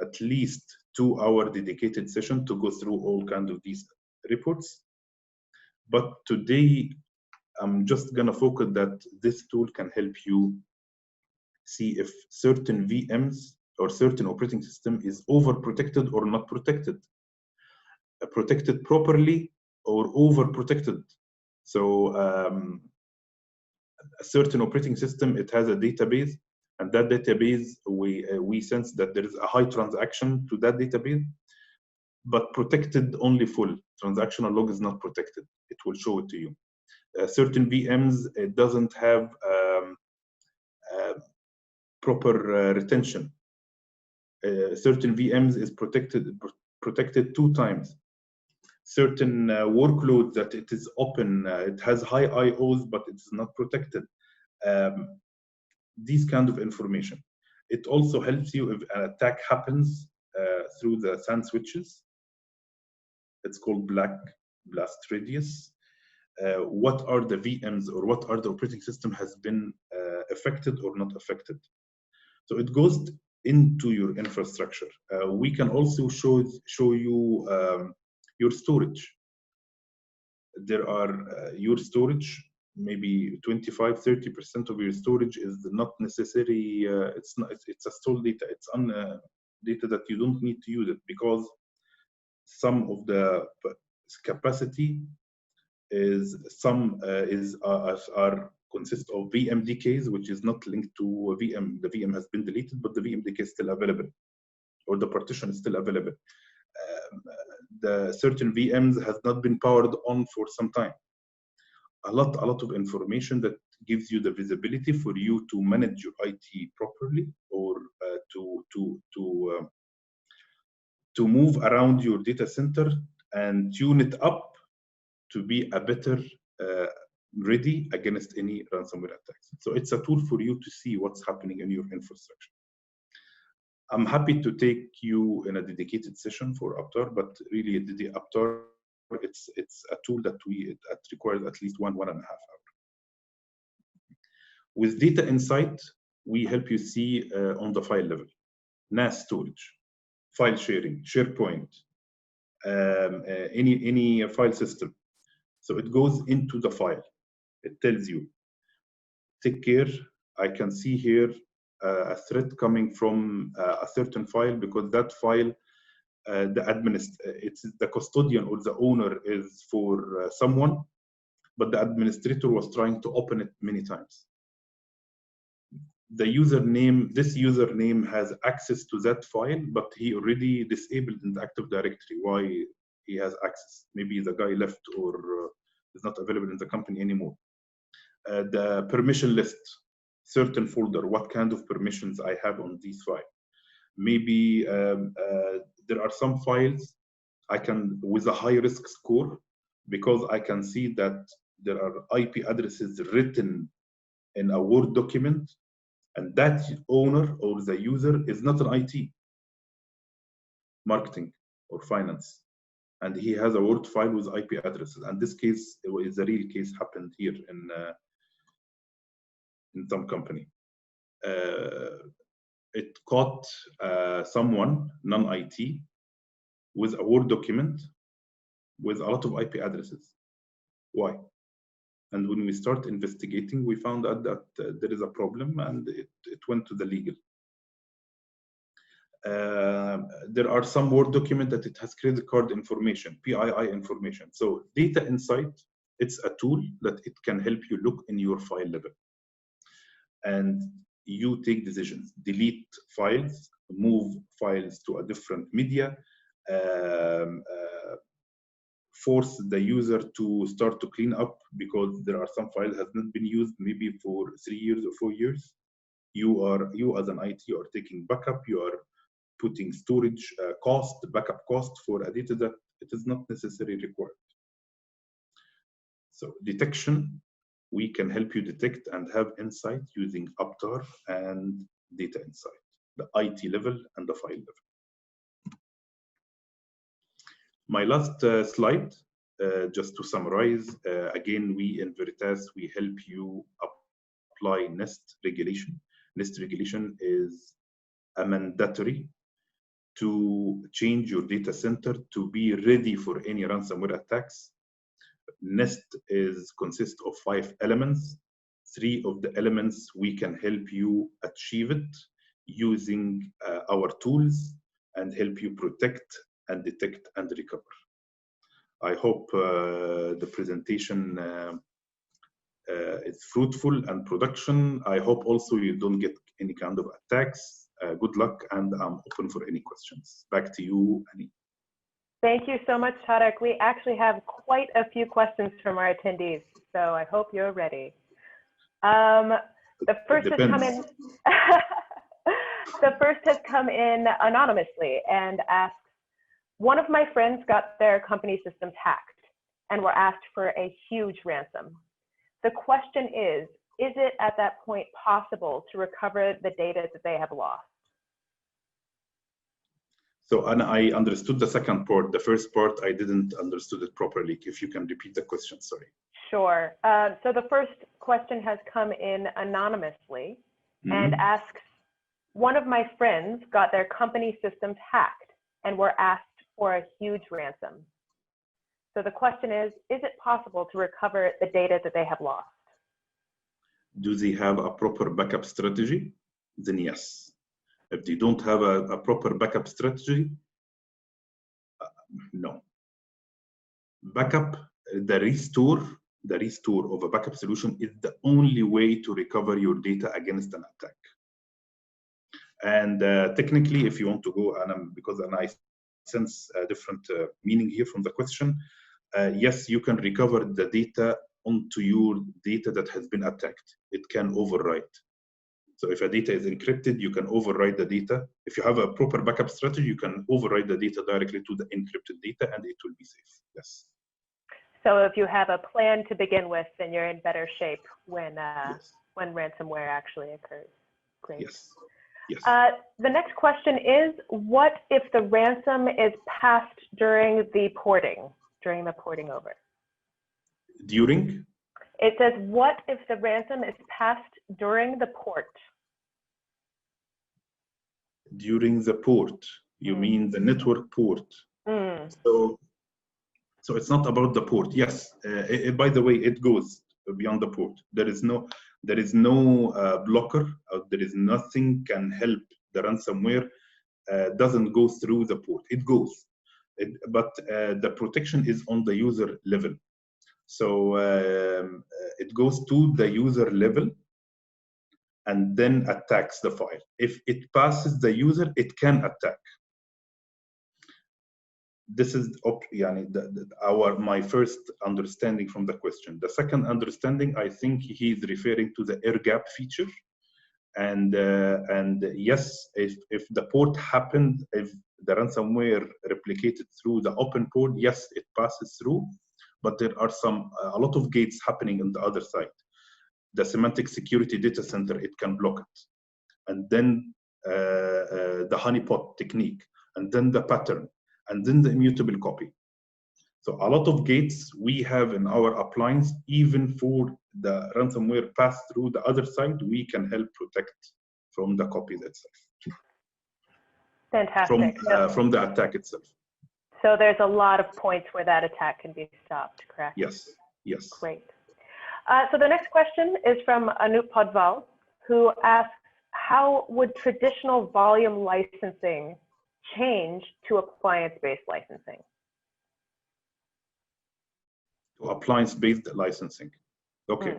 [SPEAKER 3] at least 2-hour dedicated session to go through all kinds of these reports. But today, I'm just gonna focus that this tool can help you see if certain VMs or certain operating system is overprotected or not protected, protected properly or overprotected. So a certain operating system, it has a database, and that database, we sense that there is a high transaction to that database, but protected only full. Transactional log is not protected. It will show it to you. Certain VMs, it doesn't have proper retention. Certain VMs is protected 2 times. Certain workloads that it is open, it has high IOs, but it's not protected. These kind of information. It also helps you if an attack happens through the SAN switches. It's called black blast radius. What are the VMs or what are the operating system has been affected or not affected? So it goes into your infrastructure. We can also show you your storage. There are your storage, maybe 25–30% of your storage is not necessary. It's a stored data. It's on data that you don't need to use it, because some of the capacity is consist of VMDKs, which is not linked to a VM. The VM has been deleted, but the VMDK is still available, or the partition is still available. The certain VMs has not been powered on for some time. A lot of information that gives you the visibility for you to manage your IT properly, or to move around your data center and tune it up to be a better ready against any ransomware attacks. So it's a tool for you to see what's happening in your infrastructure. I'm happy to take you in a dedicated session for APTARE, but really the APTARE it's a tool that requires at least 1.5 hours. With Data Insight, we help you see on the file level, NAS storage, file sharing, SharePoint, any file system. So it goes into the file. It tells you, take care. I can see here a threat coming from a certain file because that file, it's the custodian or the owner is for someone, but the administrator was trying to open it many times. The username, this username has access to that file, but he already disabled in the Active Directory. Why he has access? Maybe the guy left or is not available in the company anymore. The permission list, certain folder, what kind of permissions I have on this file. Maybe there are some files I can, with a high risk score, because I can see that there are IP addresses written in a Word document, and that owner or the user is not an IT, marketing or finance, and he has a Word file with IP addresses. And this case is a real case, happened here in some company. It caught someone, non-IT, with a Word document with a lot of IP addresses. Why? And when we start investigating, we found out that there is a problem, and it went to the legal. There are some Word document that it has credit card information, PII information. So Data Insight, it's a tool that it can help you look in your file level. And you take decisions, delete files, move files to a different media, force the user to start to clean up because there are some files has not been used maybe for 3 years or 4 years. You as an IT are taking backup, you are putting storage cost, backup cost for a data that it is not necessarily required. So detection, we can help you detect and have insight using APTARE and Data Insight, the IT level and the file level. My last slide, just to summarize, again, we in Veritas, we help you apply NIST regulation. NIST regulation is a mandatory to change your data center to be ready for any ransomware attacks. NIST consists of 5 elements. 3 of the elements we can help you achieve it using our tools and help you protect and detect and recover. I hope the presentation is fruitful and production. I hope also you don't get any kind of attacks. Good luck, and I'm open for any questions. Back to you, Annie.
[SPEAKER 1] Thank you so much, Tarek. We actually have quite a few questions from our attendees, so I hope you're ready. The first has come in. The first has come in anonymously and asks, one of my friends got their company systems hacked and were asked for a huge ransom. The question is it at that point possible to recover the data that they have lost?
[SPEAKER 3] So, and I understood the second part. The first part, I didn't understood it properly. If you can repeat the question, sorry.
[SPEAKER 1] Sure. So the first question has come in anonymously and asks, one of my friends got their company systems hacked and were asked for a huge ransom. So the question is it possible to recover the data that they have lost?
[SPEAKER 3] Do they have a proper backup strategy? Then yes. If they don't have a proper backup strategy, no. Backup, the restore of a backup solution is the only way to recover your data against an attack. And technically, if you want to go, and because I sense a different meaning here from the question, yes, you can recover the data onto your data that has been attacked. It can overwrite. So if a data is encrypted, you can overwrite the data. If you have a proper backup strategy, you can overwrite the data directly to the encrypted data and it will be safe, yes.
[SPEAKER 1] So if you have a plan to begin with, then you're in better shape when,
[SPEAKER 3] yes.
[SPEAKER 1] when ransomware actually occurs. Great.
[SPEAKER 3] Yes. Yes.
[SPEAKER 1] The next question is, what if the ransom is passed during the porting? during the porting over?
[SPEAKER 3] During?
[SPEAKER 1] It says, what if the ransom is passed during the port?
[SPEAKER 3] During the port, you mean the network port. So it's not about the port. Yes, by the way, it goes beyond the port. There is no blocker. There is nothing can help the ransomware. Doesn't go through the port. It goes, but the protection is on the user level. So it goes to the user level and then attacks the file. If it passes the user, it can attack. This is my first understanding from the question. The second understanding, I think he's referring to the air gap feature. And yes, if the port happened, if the ransomware replicated through the open port, yes, it passes through. But there are a lot of gates happening on the other side. The Symantec security data center, it can block it. And then the honeypot technique, and then the pattern, and then the immutable copy. So a lot of gates we have in our appliance, even for the ransomware pass through the other side, we can help protect from the copies itself.
[SPEAKER 1] Fantastic.
[SPEAKER 3] From the attack itself.
[SPEAKER 1] So there's a lot of points where that attack can be stopped, correct?
[SPEAKER 3] Yes, yes.
[SPEAKER 1] Great. So the next question is from Anup Podval, who asks, how would traditional volume licensing change to appliance-based licensing?
[SPEAKER 3] To appliance-based licensing. Okay.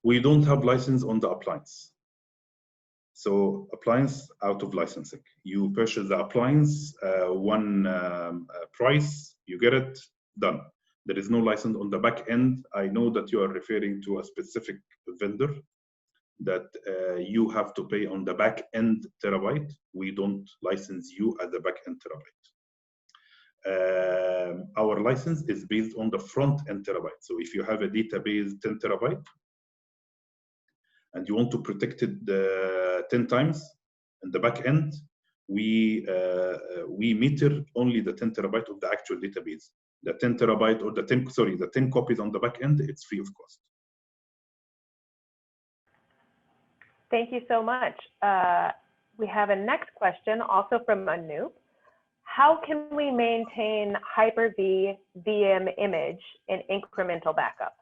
[SPEAKER 3] We don't have license on the appliance. So appliance out of licensing. You purchase the appliance, one price, you get it, done. There is no license on the back end. I know that you are referring to a specific vendor that you have to pay on the back end terabyte. We don't license you at the back end terabyte. Our license is based on the front end terabyte. So if you have a database 10 terabyte and you want to protect it 10 times in the back end, we meter only the 10 terabyte of the actual database. The 10 terabyte or the 10 copies on the back end, it's free of cost.
[SPEAKER 1] Thank you so much. We have a next question also from Anup. How can we maintain Hyper-V VM image in incremental backup?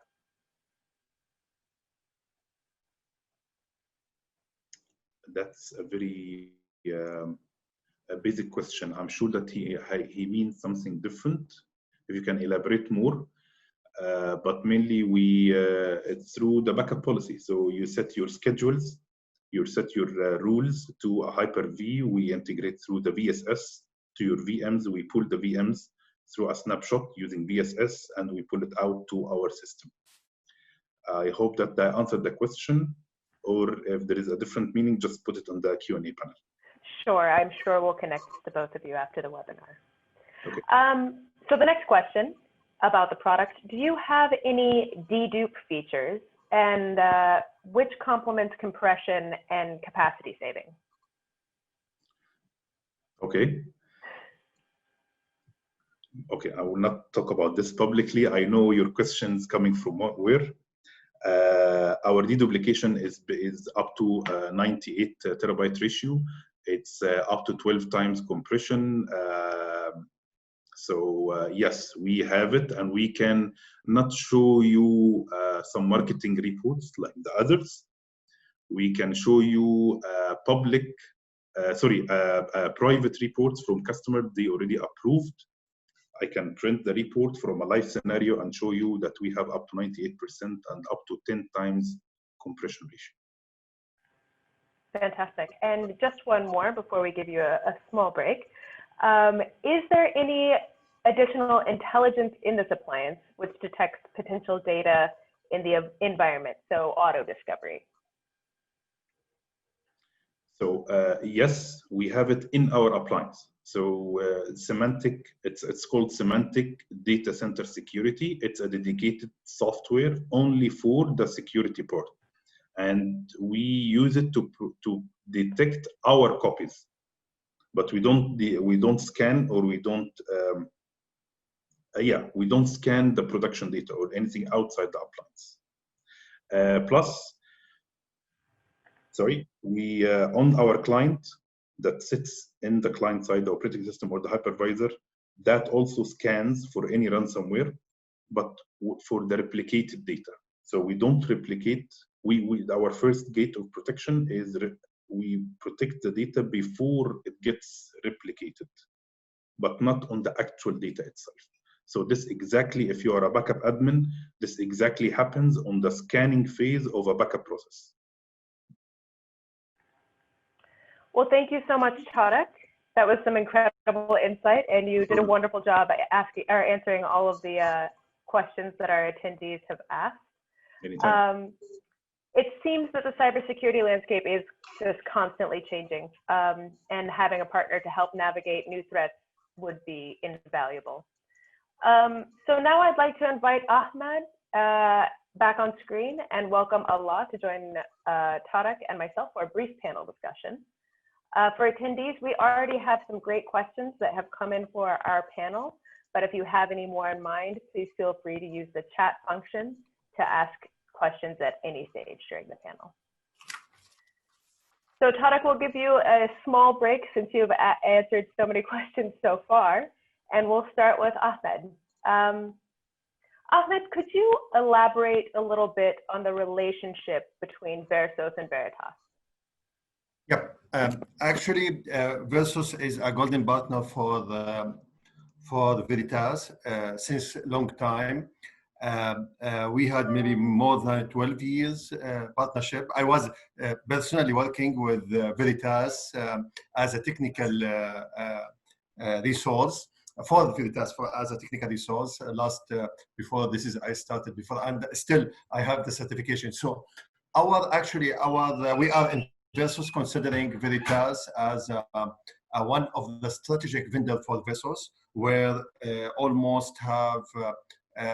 [SPEAKER 3] That's a very a basic question. I'm sure that he means something different. If you can elaborate more, but mainly it's through the backup policy. So you set your schedules, you set your rules to a Hyper-V. We integrate through the VSS to your VMs. We pull the VMs through a snapshot using VSS, and we pull it out to our system. I hope that I answered the question, or if there is a different meaning, just put it on the Q&A panel.
[SPEAKER 1] Sure, I'm sure we'll connect to both of you after the webinar.
[SPEAKER 3] Okay.
[SPEAKER 1] So the next question about the product, do you have any dedupe features, and which complements compression and capacity saving?
[SPEAKER 3] Okay. Okay, I will not talk about this publicly. I know your questions coming from where. Our deduplication is up to 98 terabyte ratio. It's up to 12 times compression. So yes, we have it, and we can not show you some marketing reports like the others. We can show you private reports from customers they already approved. I can print the report from a live scenario and show you that we have up to 98% and up to 10 times compression ratio.
[SPEAKER 1] Fantastic. And just one more before we give you a small break. Is there any additional intelligence in this appliance which detects potential data in the environment, so auto discovery?
[SPEAKER 3] So yes, we have it in our appliance. So Symantec, it's called Symantec Data Center Security. It's a dedicated software only for the security part, and we use it to detect our copies. But we don't scan, or we don't Yeah, we don't scan the production data or anything outside the appliance. Plus, sorry, we on our client that sits in the client side, the operating system or the hypervisor, that also scans for any ransomware, but for the replicated data. So we don't replicate. Our first gate of protection is we protect the data before it gets replicated, but not on the actual data itself. So this exactly, if you are a backup admin, this exactly happens on the scanning phase of a backup process.
[SPEAKER 1] Well, thank you so much, Tarek. That was some incredible insight, and you did a wonderful job answering all of the questions that our attendees have asked. It seems that the cybersecurity landscape is just constantly changing, and having a partner to help navigate new threats would be invaluable. So now I'd like to invite Ahmed back on screen and welcome Allah to join Tarek and myself for a brief panel discussion. For attendees, we already have some great questions that have come in for our panel, but if you have any more in mind, please feel free to use the chat function to ask questions at any stage during the panel. So Tarek will give you a small break since you've answered so many questions so far, and we'll start with Ahmed. Ahmed, could you elaborate a little bit on the relationship between Versos and Veritas?
[SPEAKER 2] Yep. Actually, Versos is a golden partner for the Veritas since a long time. We had maybe more than 12 years partnership. I was personally working with Veritas as a technical resource for Veritas as a technical resource. Before this is I started before, and still I have the certification. So we are in Versos considering Veritas as one of the strategic vendor for Versos, where almost have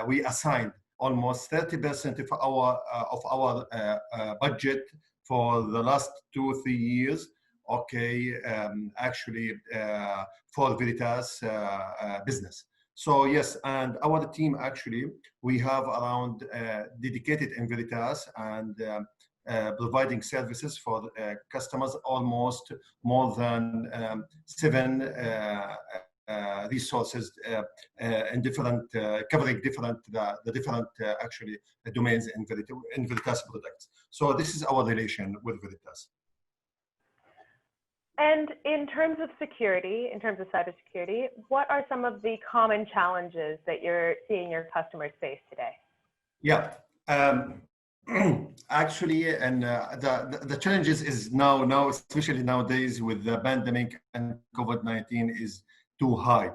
[SPEAKER 2] we assigned almost 30% of our budget for the last 2 or 3 years. Okay, actually for Veritas business. So yes, and our team actually we have around dedicated in Veritas and providing services for customers, almost more than 7 resources in different covering different actually domains in Veritas products. So this is our relation with Veritas.
[SPEAKER 1] And in terms of security, in terms of cybersecurity, what are some of the common challenges that you're seeing your customers face today?
[SPEAKER 2] Yeah. Actually, and the challenges is now especially nowadays with the pandemic and COVID-19 is too high.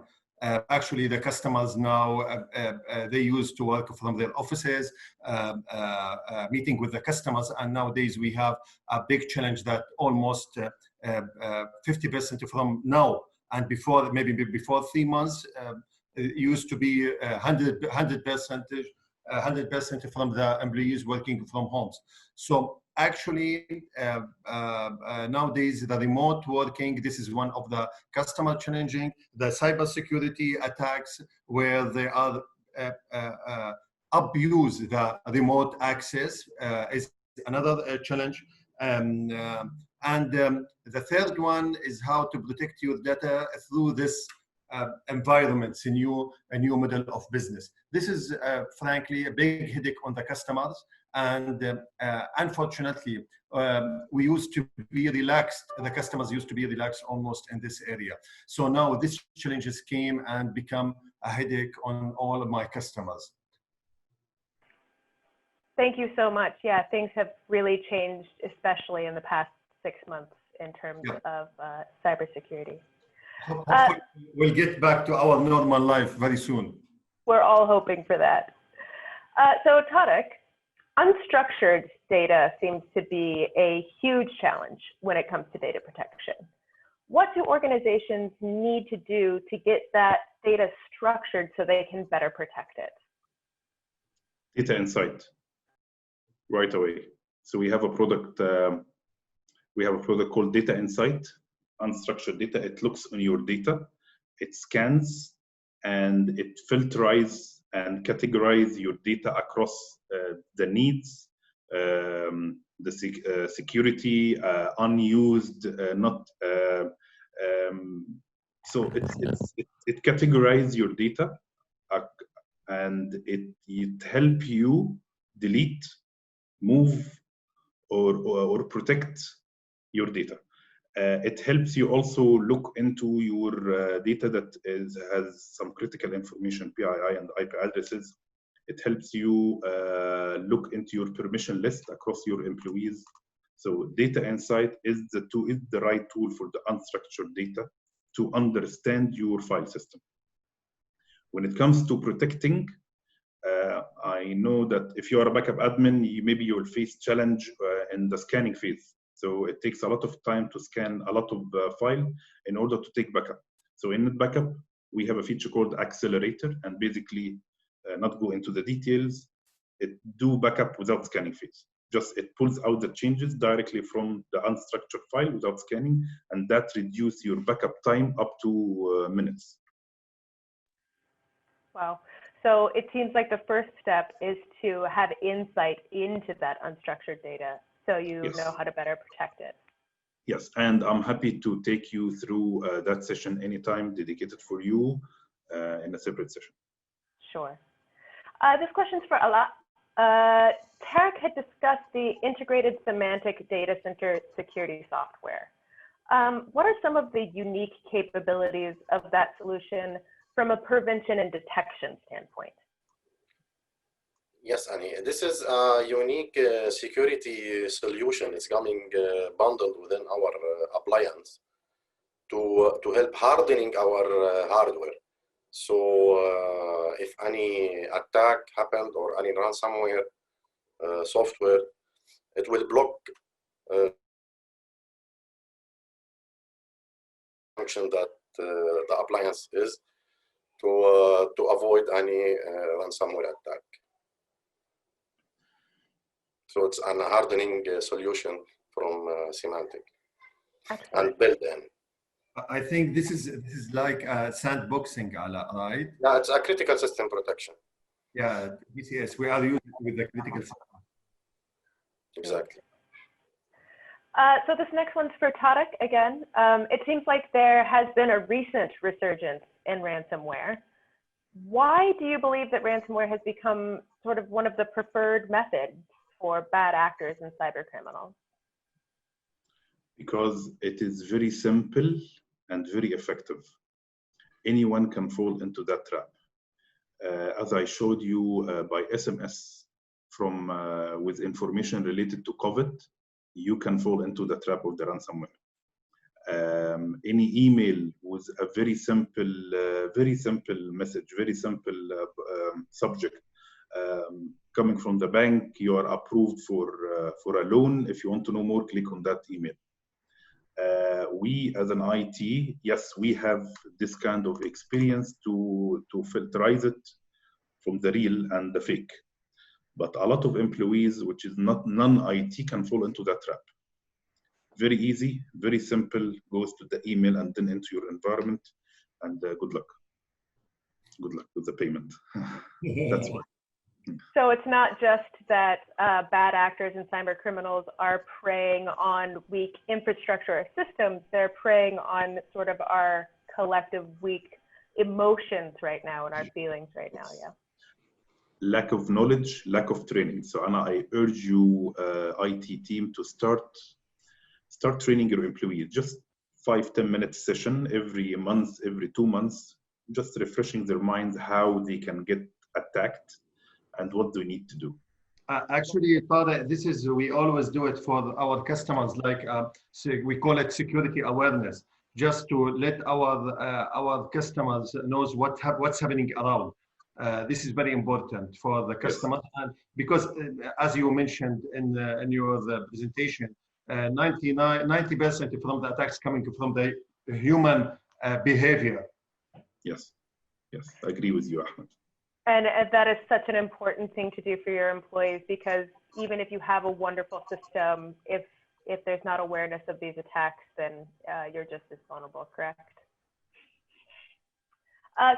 [SPEAKER 2] Actually, the customers now they used to work from their offices, meeting with the customers, and nowadays we have a big challenge that almost 50% from now and before, maybe before 3 months, it used to be 100% from the employees working from homes. So actually, nowadays the remote working, this is one of the customer challenging. The cybersecurity attacks where they are abuse the remote access is another challenge. The third one is how to protect your data through this environments, a new model of business. This is frankly a big headache on the customers, and unfortunately we used to be relaxed, the customers used to be relaxed almost in this area. So now these challenges came and become a headache on all of my customers.
[SPEAKER 1] Thank you so much. Yeah, things have really changed, especially in the past 6 months in terms of cybersecurity.
[SPEAKER 2] Hopefully we'll get back to our normal life very soon.
[SPEAKER 1] We're all hoping for that. So Tarek, unstructured data seems to be a huge challenge when it comes to data protection. What do organizations need to do to get that data structured so they can better protect it?
[SPEAKER 3] Data insight right away. So we have a product called Data Insight. Unstructured data, it looks on your data, it scans and it filterizes and categorizes your data across the needs, the security, unused, not. So it categorizes your data, and it help you delete, move, or protect your data. It helps you also look into your data that has some critical information, PII and IP addresses. It helps you look into your permission list across your employees. So data insight is the right tool for the unstructured data to understand your file system. When it comes to protecting, I know that if you are a backup admin, maybe you will face challenge in the scanning phase. So it takes a lot of time to scan a lot of file in order to take backup. So in NetBackup, we have a feature called Accelerator, and basically, not go into the details, it do backup without scanning phase. Just it pulls out the changes directly from the unstructured file without scanning, and that reduces your backup time up to minutes.
[SPEAKER 1] Wow. So it seems like the first step is to have insight into that unstructured data so you
[SPEAKER 3] Yes.
[SPEAKER 1] know how to better protect it.
[SPEAKER 3] Yes, and I'm happy to take you through that session anytime, dedicated for you in a separate session.
[SPEAKER 1] Sure. This question's for Ala. Tarek had discussed the integrated Symantec data center security software. What are some of the unique capabilities of that solution from a prevention and detection standpoint?
[SPEAKER 4] Yes, Annie, this is a unique security solution. It's coming bundled within our appliance to help hardening our hardware. So if any attack happened or any ransomware software, it will block function that the appliance is to avoid any ransomware attack. So it's an hardening solution from Symantec and built in.
[SPEAKER 2] I think this is like sandboxing, right?
[SPEAKER 4] Yeah, it's a critical system protection.
[SPEAKER 2] Yeah, BCS, we are using with the critical system.
[SPEAKER 4] Exactly.
[SPEAKER 1] So this next one's for Tarek again. It seems like there has been a recent resurgence in ransomware. Why do you believe that ransomware has become sort of one of the preferred methods for bad actors and cyber criminals?
[SPEAKER 3] Because it is very simple and very effective. Anyone can fall into that trap. As I showed you by SMS from with information related to COVID, you can fall into the trap of the ransomware. Any email with a very simple message, very simple subject, coming from the bank, you are approved for a loan. If you want to know more, click on that email. We as an IT, yes, we have this kind of experience to filterize it from the real and the fake. But a lot of employees, which is not non-IT, can fall into that trap. Very easy, very simple, goes to the email and then into your environment, and good luck. Good luck with the payment. That's why.
[SPEAKER 1] So it's not just that bad actors and cyber criminals are preying on weak infrastructure or systems, they're preying on sort of our collective weak emotions right now and our feelings right now, yeah.
[SPEAKER 3] Lack of knowledge, lack of training. So Anna, I urge you, IT team, to start training your employees. Just 5-10 minute session every month, every 2 months, just refreshing their minds how they can get attacked and what do we need to do.
[SPEAKER 2] Actually, Father, we always do it for our customers, like we call it security awareness, just to let our customers knows what's happening around. This is very important for the customers, and because as you mentioned in your presentation, 90% from the attacks coming from the human behavior.
[SPEAKER 3] Yes, I agree with you, Ahmed.
[SPEAKER 1] And that is such an important thing to do for your employees, because even if you have a wonderful system, if there's not awareness of these attacks, then you're just as vulnerable, correct?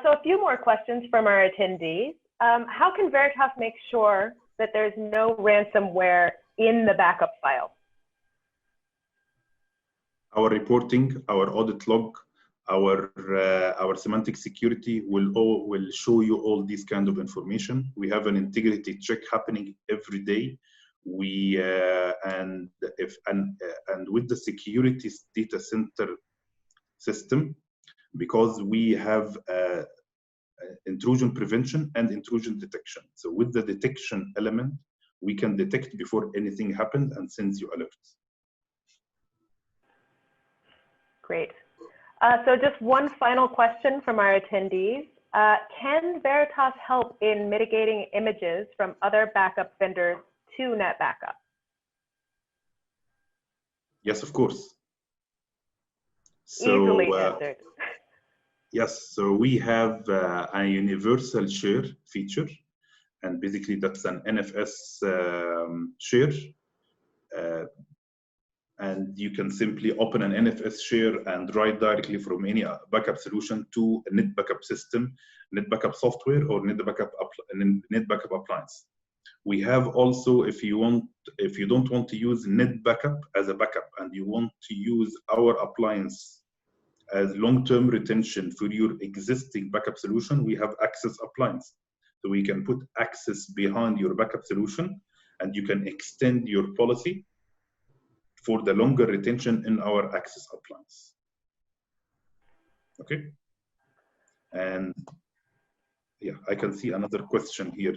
[SPEAKER 1] So a few more questions from our attendees. How can Veritas make sure that there's no ransomware in the backup file?
[SPEAKER 3] Our reporting, our audit log, our Symantec security will show you all these kind of information. We have an integrity check happening every day. And with the security data center system, because we have intrusion prevention and intrusion detection. So with the detection element, we can detect before anything happens and sends you alerts.
[SPEAKER 1] Great. So just one final question from our attendees. Can Veritas help in mitigating images from other backup vendors to NetBackup?
[SPEAKER 3] Yes, of course.
[SPEAKER 1] Easily answered.
[SPEAKER 3] Yes, so we have a universal share feature, and basically that's an NFS share. And you can simply open an NFS share and write directly from any backup solution to a NetBackup system, NetBackup software, or NetBackup appliance. We have also, if you don't want to use NetBackup as a backup and you want to use our appliance as long-term retention for your existing backup solution, we have Access appliance. So we can put Access behind your backup solution, and you can extend your policy for the longer retention in our Access appliance. Okay. And yeah, I can see another question here.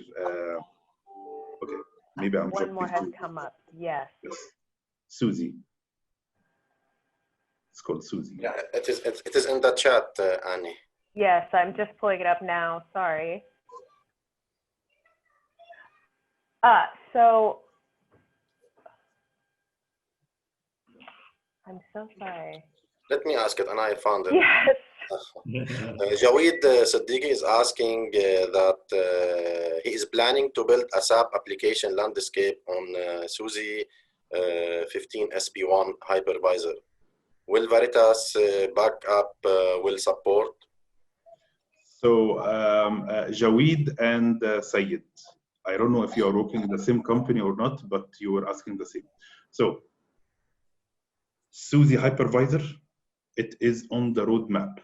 [SPEAKER 3] Okay, maybe I'm
[SPEAKER 1] one more has come up. Yes.
[SPEAKER 3] Susie. It's called Susie.
[SPEAKER 4] Yeah, it is in the chat, Annie.
[SPEAKER 1] Yes, I'm just pulling it up now. Sorry. So I'm so sorry.
[SPEAKER 4] Let me ask it, and I found it.
[SPEAKER 1] Yes.
[SPEAKER 4] Jawid Siddiqui is asking that he is planning to build a SAP application landscape on SUSE 15 SP1 hypervisor. Will Veritas backup will support?
[SPEAKER 3] So Jawid and Sayed, I don't know if you are working in the same company or not, but you were asking the same. So SUSE hypervisor, it is on the roadmap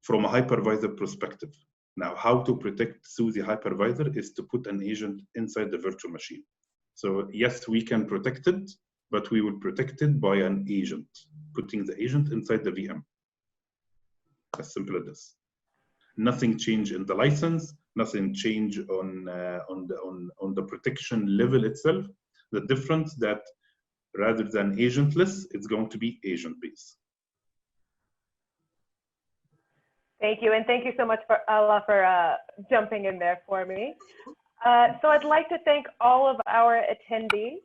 [SPEAKER 3] from a hypervisor perspective. Now, how to protect SUSE hypervisor is to put an agent inside the virtual machine. So yes, we can protect it, but we will protect it by an agent, putting the agent inside the VM. As simple as this. Nothing change in the license, nothing change on the protection level itself. The difference that rather than agentless, it's going to be agent-based.
[SPEAKER 1] Thank you, and thank you so much for Allah for jumping in there for me. So I'd like to thank all of our attendees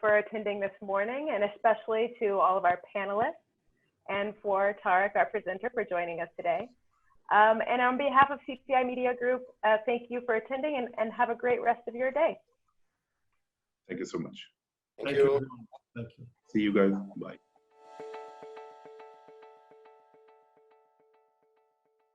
[SPEAKER 1] for attending this morning, and especially to all of our panelists, and for Tarek, our presenter, for joining us today. And on behalf of CTI Media Group, thank you for attending, and have a great rest of your day.
[SPEAKER 3] Thank you so much.
[SPEAKER 4] Thank you.
[SPEAKER 2] Thank you.
[SPEAKER 3] See you guys. Bye.